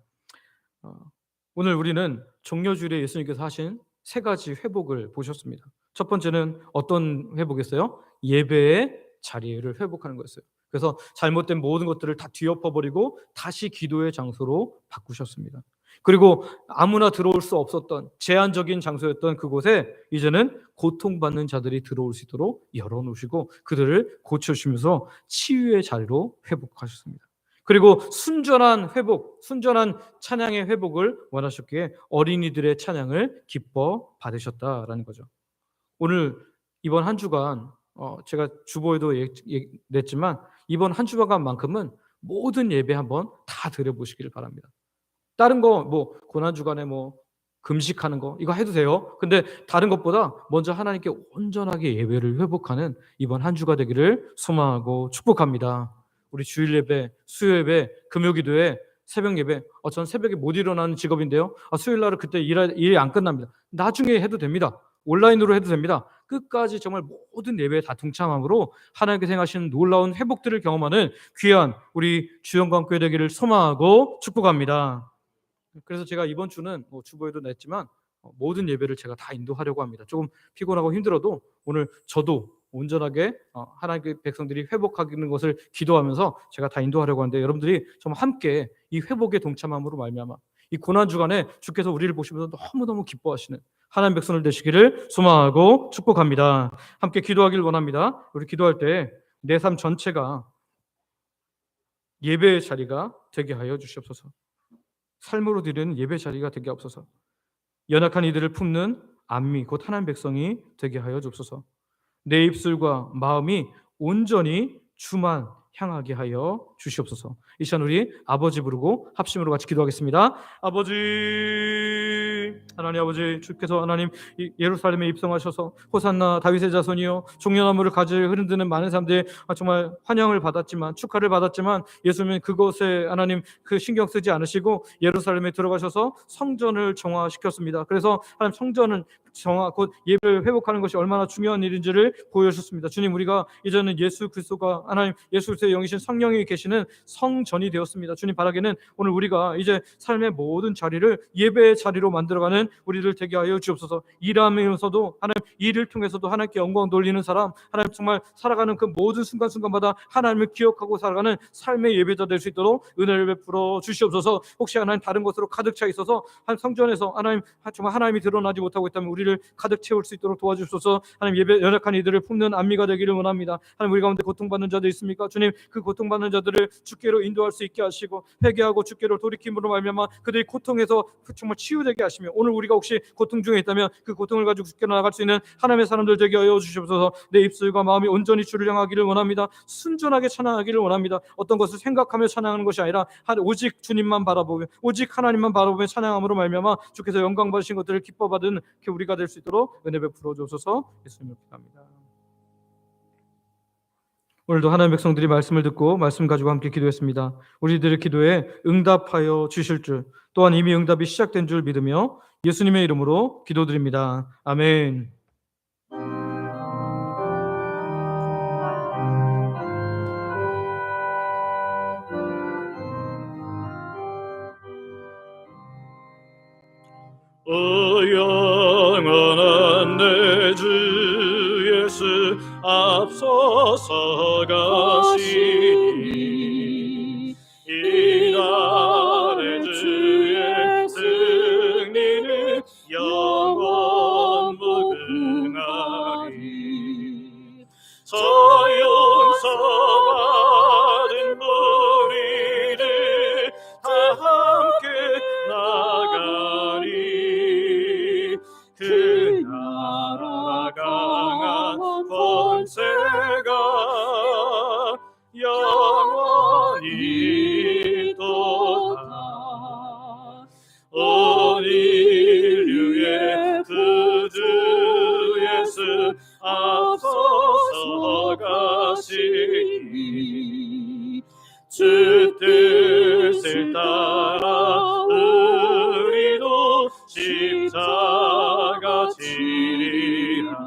오늘 우리는 종려주일에 예수님께서 하신 세 가지 회복을 보셨습니다. 첫 번째는 어떤 회복이었어요? 예배의 자리를 회복하는 거였어요. 그래서 잘못된 모든 것들을 다 뒤엎어버리고 다시 기도의 장소로 바꾸셨습니다. 그리고 아무나 들어올 수 없었던 제한적인 장소였던 그곳에 이제는 고통받는 자들이 들어올 수 있도록 열어놓으시고 그들을 고쳐주시면서 치유의 자리로 회복하셨습니다. 그리고 순전한 회복, 순전한 찬양의 회복을 원하셨기에 어린이들의 찬양을 기뻐 받으셨다라는 거죠. 오늘 이번 한 주간 제가 주보에도 냈지만 이번 한 주간만큼은 모든 예배 한번 다 드려보시기를 바랍니다. 다른 거 뭐 고난주간에 뭐 금식하는 거 이거 해도 돼요. 근데 다른 것보다 먼저 하나님께 온전하게 예배를 회복하는 이번 한 주가 되기를 소망하고 축복합니다. 우리 주일 예배, 수요 예배, 금요 기도회, 새벽 예배. 전 새벽에 못 일어나는 직업인데요. 수요일 날은 그때 일이 안 끝납니다. 나중에 해도 됩니다. 온라인으로 해도 됩니다. 끝까지 정말 모든 예배에 다 동참함으로 하나님께서 행하시는 놀라운 회복들을 경험하는 귀한 우리 주영광교회 되기를 소망하고 축복합니다. 그래서 제가 이번 주는 주보에도 냈지만 모든 예배를 제가 다 인도하려고 합니다. 조금 피곤하고 힘들어도 오늘 저도 온전하게 하나님의 백성들이 회복하는 것을 기도하면서 제가 다 인도하려고 하는데 여러분들이 정말 함께 이 회복에 동참함으로 말미암아 이 고난주간에 주께서 우리를 보시면서 너무너무 기뻐하시는 하나님 백성을 되시기를 소망하고 축복합니다. 함께 기도하길 원합니다. 우리 기도할 때 내 삶 전체가 예배의 자리가 되게 하여 주시옵소서. 삶으로 드리는 예배 자리가 되게 하옵소서. 연약한 이들을 품는 안미 곧 하나님 백성이 되게 하여 주옵소서. 내 입술과 마음이 온전히 주만 향하게 하여 주시옵소서. 이 시간 우리 아버지 부르고 합심으로 같이 기도하겠습니다. 아버지, 하나님 아버지, 주께서 하나님 예루살렘에 입성하셔서 호산나 다윗의 자손이여 종려나무를 가지고 흐르는 많은 사람들이 정말 환영을 받았지만 축하를 받았지만 예수님은 그것에 하나님 그 신경 쓰지 않으시고 예루살렘에 들어가셔서 성전을 정화시켰습니다. 그래서 하나님 성전을 곧 예배를 회복하는 것이 얼마나 중요한 일인지를 보여주셨습니다. 주님, 우리가 이제는 예수 그리스도가 하나님 예수 그리스도의 영이신 성령이 계시는 성전이 되었습니다. 주님 바라기는 오늘 우리가 이제 삶의 모든 자리를 예배의 자리로 만들어가는 우리들 되게 하여 주옵소서. 일하면서도 하나님 일을 통해서도 하나님께 영광 돌리는 사람, 하나님 정말 살아가는 그 모든 순간순간마다 하나님을 기억하고 살아가는 삶의 예배자 될 수 있도록 은혜를 베풀어 주시옵소서. 혹시 하나님 다른 것으로 가득 차 있어서 한 성전에서 하나님 정말 하나님이 드러나지 못하고 있다면 우리를 가득 채울 수 있도록 도와주소서. 하나님 예배 연약한 이들을 품는 안미가 되기를 원합니다. 하나님 우리 가운데 고통받는 자들 있습니까? 주님 그 고통받는 자들을 주께로 인도할 수 있게 하시고 회개하고 주께로 돌이킴으로 말미암아 그들이 고통에서 정말 치유되게 하시며 오늘 우리가 혹시 고통 중에 있다면 그 고통을 가지고 주께로 나아갈 수 있는 하나님의 사람들 되게 하여 주시옵소서. 내 입술과 마음이 온전히 주를 향하기를 원합니다. 순전하게 찬양하기를 원합니다. 어떤 것을 생각하며 찬양하는 것이 아니라 오직 주님만 바라보며 오직 하나님만 바라보며 찬양함으로 말미암아 주께서 영광 받으신 것들을 기뻐 받은 우리가 될 수 있도록 은혜 베풀어 주옵소서. 예수님을 기도합니다. 오늘도 하나님의 백성들이 말씀을 듣고 말씀 가지고 함께 기도했습니다. 우리들의 기도에 응답하여 주실 줄, 또한 이미 응답이 시작된 줄 믿으며 예수님의 이름으로 기도드립니다. 아멘. 영원한 내 주 예수 앞서서 가시니 이날의 주의 승리는 영원 무궁하리. 저 용서받은 무리들 다 함께 나가리. 그 나라 강한 권세가 영원히 또다. 온 인류의 구주 예수 앞서서 가시니 주 뜻을 따라 우리도 십자가 지리라.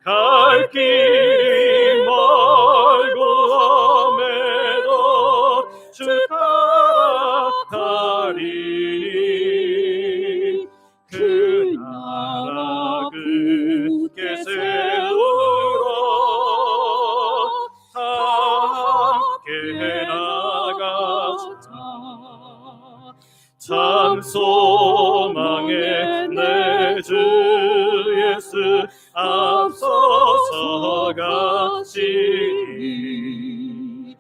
갈 길이 멀고 험해도 주 따라가리니. 그 나라 굳게 세우러 함께 나가자. 참 소망의 내 주 예수 앞서서 가시니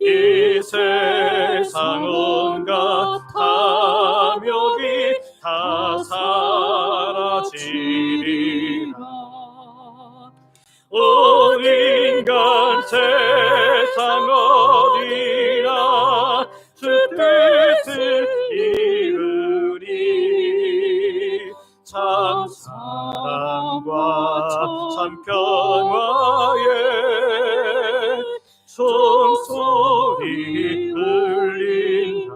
이 세상 온갖 탐욕이 다 사라지리라. 온 인간 세상 어디나 주 뜻을 이루리. 참 사랑과 참 평화에 총소리 울린다.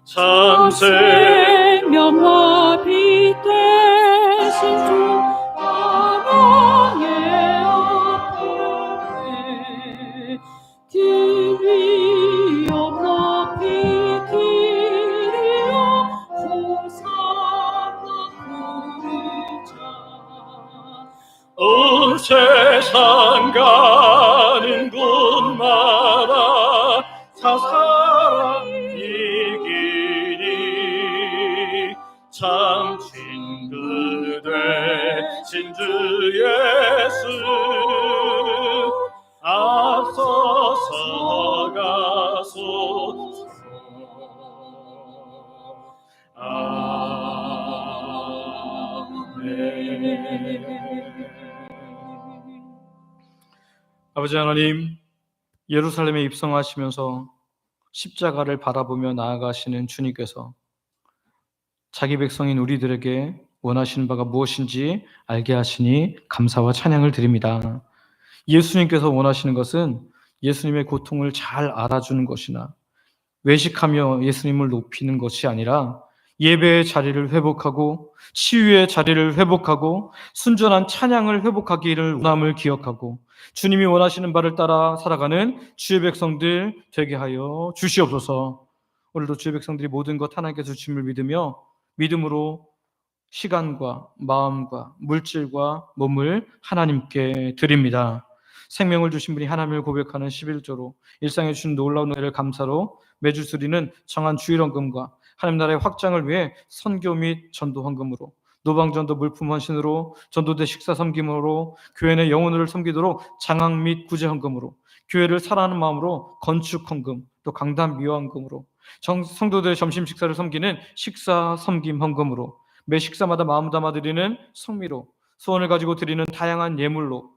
참 생명과 빛 되신 주 하나의 앞에 길이여 높이 길이여 호산나 부르자. 온 세상 가는 곳마다 다 사랑이기니. 참 친구 되신 주 예수 앞서서 가소서. 아버지 하나님, 예루살렘에 입성하시면서 십자가를 바라보며 나아가시는 주님께서 자기 백성인 우리들에게 원하시는 바가 무엇인지 알게 하시니 감사와 찬양을 드립니다. 예수님께서 원하시는 것은 예수님의 고통을 잘 알아주는 것이나 외식하며 예수님을 높이는 것이 아니라 예배의 자리를 회복하고 치유의 자리를 회복하고 순전한 찬양을 회복하기를 원함을 기억하고 주님이 원하시는 바를 따라 살아가는 주의 백성들 되게 하여 주시옵소서. 오늘도 주의 백성들이 모든 것 하나님께서 주심을 믿으며 믿음으로 시간과 마음과 물질과 몸을 하나님께 드립니다. 생명을 주신 분이 하나님을 고백하는 11조로 일상에 주신 놀라운 은혜를 감사로 매주 드리는 정한 주일헌금과 하나님 나라의 확장을 위해 선교 및 전도 헌금으로 노방전도 물품 헌신으로 전도대 식사 섬김으로 교회 내 영혼을 섬기도록 장학 및 구제 헌금으로 교회를 사랑하는 마음으로 건축 헌금 또 강단 미화 헌금으로 성도들의 점심 식사를 섬기는 식사 섬김 헌금으로 매 식사마다 마음 담아 드리는 성미로 소원을 가지고 드리는 다양한 예물로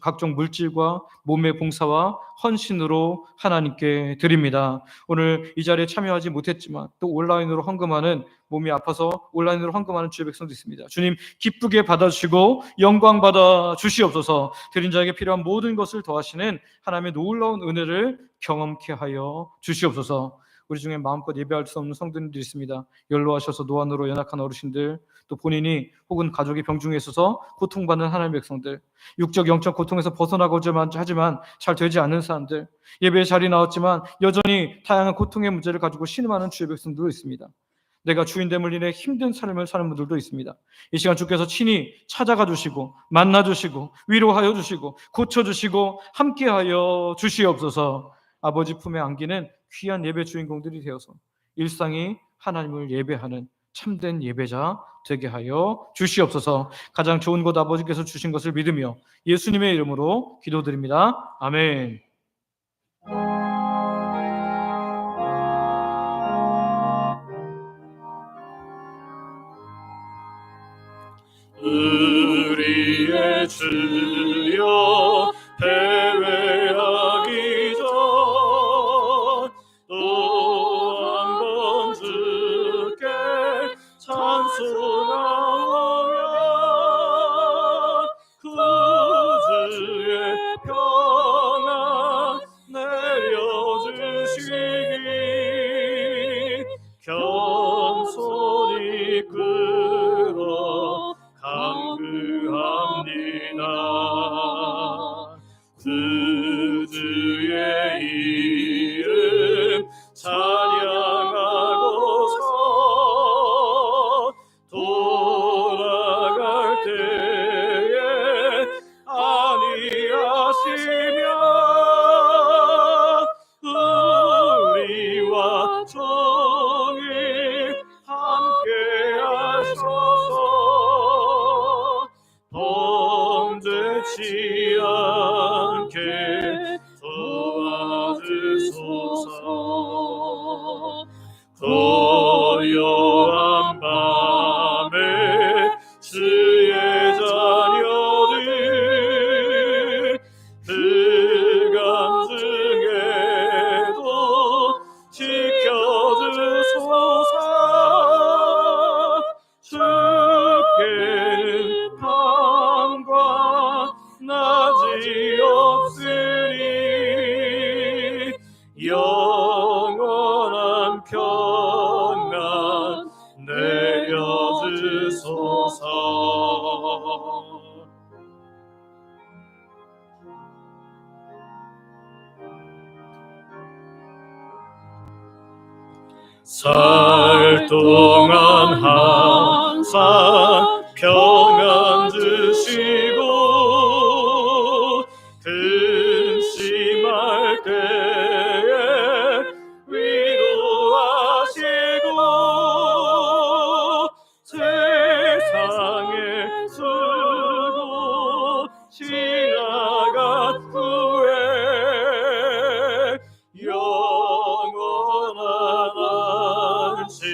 각종 물질과 몸의 봉사와 헌신으로 하나님께 드립니다. 오늘 이 자리에 참여하지 못했지만 또 온라인으로 헌금하는 몸이 아파서 온라인으로 헌금하는 주의 백성도 있습니다. 주님 기쁘게 받아주시고 영광 받아 주시옵소서. 드린 자에게 필요한 모든 것을 더하시는 하나님의 놀라운 은혜를 경험케 하여 주시옵소서. 우리 중에 마음껏 예배할 수 없는 성도님들이 있습니다. 연로하셔서 노안으로 연약한 어르신들, 또 본인이 혹은 가족이 병중에 있어서 고통받는 하나님의 백성들, 육적 영적 고통에서 벗어나고자 하지만 잘 되지 않는 사람들, 예배에 자리에 나왔지만 여전히 다양한 고통의 문제를 가지고 신음하는 주의 백성들도 있습니다. 내가 주인됨을 인해 힘든 삶을 사는 분들도 있습니다. 이 시간 주께서 친히 찾아가 주시고 만나 주시고 위로하여 주시고 고쳐 주시고 함께하여 주시옵소서. 아버지 품에 안기는 귀한 예배 주인공들이 되어서 일상이 하나님을 예배하는 참된 예배자 되게 하여 주시옵소서. 가장 좋은 것 아버지께서 주신 것을 믿으며 예수님의 이름으로 기도드립니다. 아멘. 우리의 주여 패배하기 전 또 한 번 주께 찬송하오며 구주의 평안 내려주시기 겸손히 끌어 간구합니다. 구주의 이름 찬양하고서 돌아갈 때에 아니하시며 우리와 종일 함께 하셔서 범죄치 않게 도와주소서. 고요한 밤에 주의 자녀들 불감 중에도 지켜주소서. 주께는 밤과 낮이 없으니 영원한 평안 내려주소서. 살 동안 항상 평안 주시고 근심할 때에 위로하시고 세상의 수고 지나간 후에 영원한 안식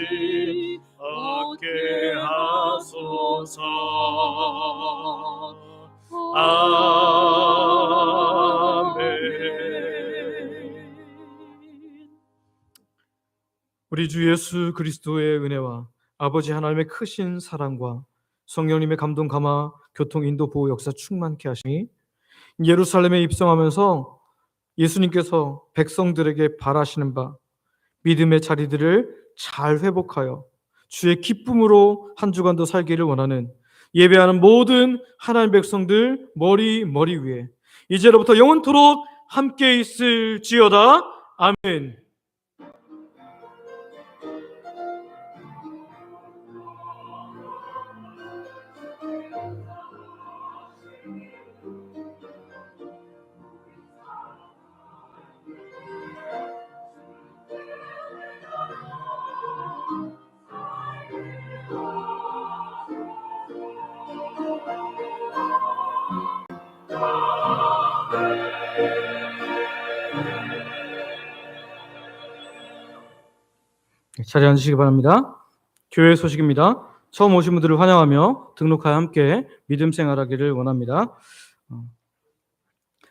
얻게 하소서. 아멘. 우리 주 예수 그리스도의 은혜와 아버지 하나님의 크신 사랑과 성령님의 감동 감화, 교통 인도 보호 역사 충만케 하시니 예루살렘에 입성하면서 예수님께서 백성들에게 바라시는 바 믿음의 자리들을 잘 회복하여 주의 기쁨으로 한 주간도 살기를 원하는 예배하는 모든 하나님 백성들 머리 위에 이제로부터 영원토록 함께 있을지어다. 아멘. 자리에 앉으시기 바랍니다. 교회 소식입니다. 처음 오신 분들을 환영하며 등록하여 함께 믿음 생활하기를 원합니다.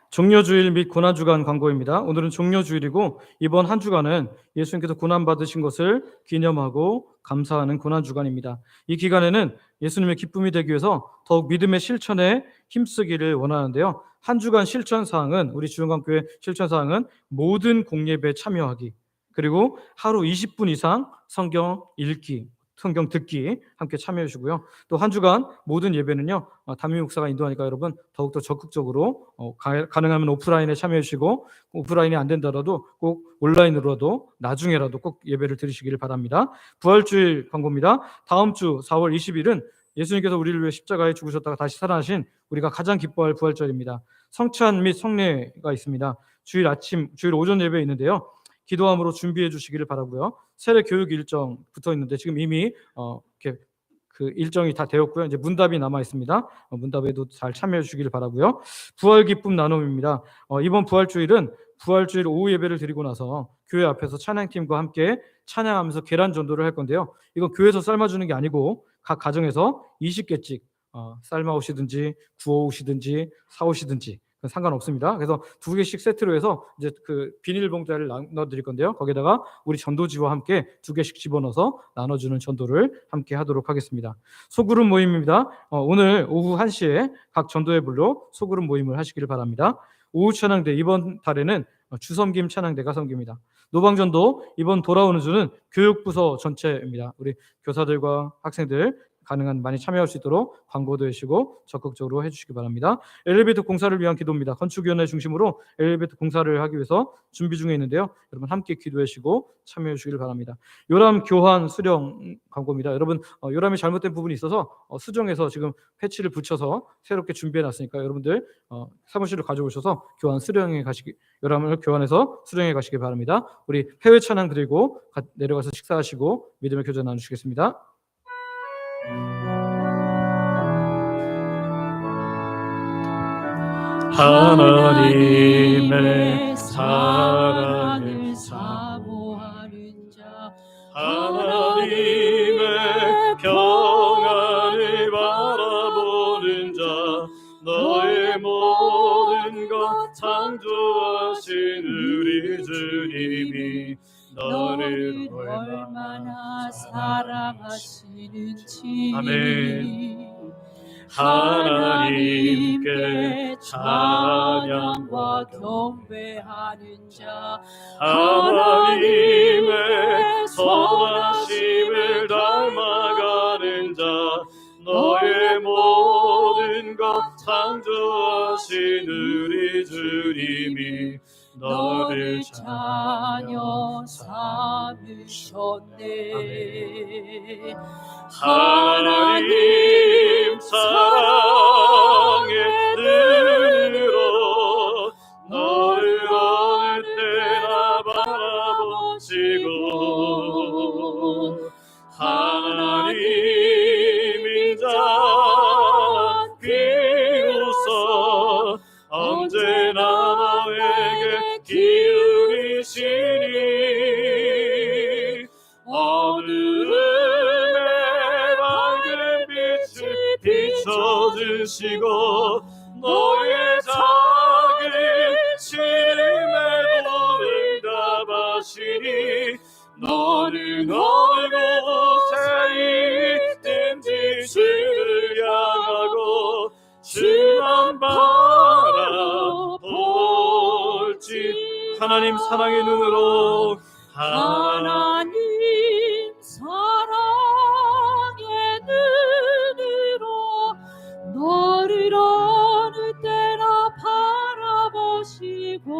종려주일 및 고난주간 광고입니다. 오늘은 종려주일이고 이번 한 주간은 예수님께서 고난받으신 것을 기념하고 감사하는 고난주간입니다. 이 기간에는 예수님의 기쁨이 되기 위해서 더욱 믿음의 실천에 힘쓰기를 원하는데요. 한 주간 실천사항은 우리 주영광교회 실천사항은 모든 공예배에 참여하기, 그리고 하루 20분 이상 성경 읽기, 성경 듣기 함께 참여해 주시고요. 또 한 주간 모든 예배는요, 담임 목사가 인도하니까 여러분 더욱더 적극적으로 가능하면 오프라인에 참여해 주시고, 오프라인이 안 된다라도 꼭 온라인으로라도 나중에라도 꼭 예배를 드리시기를 바랍니다. 부활주일 광고입니다. 다음 주 4월 20일은 예수님께서 우리를 위해 십자가에 죽으셨다가 다시 살아나신 우리가 가장 기뻐할 부활절입니다. 성찬 및 성례가 있습니다. 주일 오전 예배 있는데요. 기도함으로 준비해 주시기를 바라고요. 세례 교육 일정 붙어 있는데 지금 이미 이렇게 그 일정이 다 되었고요. 이제 문답이 남아 있습니다. 문답에도 잘 참여해 주시기를 바라고요. 부활 기쁨 나눔입니다. 이번 부활주일은 부활주일 오후 예배를 드리고 나서 교회 앞에서 찬양팀과 함께 찬양하면서 계란 전도를 할 건데요. 이건 교회에서 삶아주는 게 아니고 각 가정에서 20개씩 삶아 오시든지 구워 오시든지 사 오시든지 상관없습니다. 그래서 2개씩 세트로 해서 이제 그 비닐봉지를 나눠 드릴 건데요. 거기다가 우리 전도지와 함께 2개씩 집어넣어서 나눠주는 전도를 함께 하도록 하겠습니다. 소그룹 모임입니다. 오늘 오후 1시에 각 전도회별로 소그룹 모임을 하시기를 바랍니다. 오후 찬양대 이번 달에는 주섬김 찬양대가 섬깁니다. 노방전도 이번 돌아오는 주는 교육부서 전체입니다. 우리 교사들과 학생들 가능한 많이 참여할 수 있도록 광고도 해주시고 적극적으로 해주시기 바랍니다. 엘리베이터 공사를 위한 기도입니다. 건축위원회 중심으로 엘리베이터 공사를 하기 위해서 준비 중에 있는데요. 여러분 함께 기도해 주시고 참여해 주시길 바랍니다. 요람 교환 수령 광고입니다. 여러분 요람이 잘못된 부분이 있어서 수정해서 지금 패치를 붙여서 새롭게 준비해 놨으니까 여러분들 사무실로 가져오셔서 교환 수령해 가시기, 요람을 교환해서 수령해 가시기 바랍니다. 우리 해외 찬양 드리고 내려가서 식사하시고 믿음의 교제 나누시겠습니다. 하나님의 사랑을 사모하는 자, 하나님의 평안을 바라보는 자, 너의 모든 것 창조하신 우리 주님이 너를 얼마나 사랑하시는지. 아멘. 하나님께 찬양과 경배하는 자, 하나님의 선하심을 닮아가는 자, 너의 모든 것 창조하신 우리 주님이 너를 자녀 삼으셨네. 하나님 사랑의 눈으로 너를 어느 때나 바라보시고, 하나님 인자 비로소 언제나 너에게 기울이시니 어둠의 밝은 빛을 비춰주시고 너의 작은 시름에 도를 답하시니 너는 어느 곳에 있든지 주를 주만 바라볼지. 하나님 사랑의 눈으로 하나님 사랑의 눈으로 너를 어느 때나 바라보시고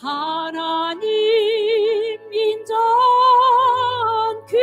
하나님 인전 귀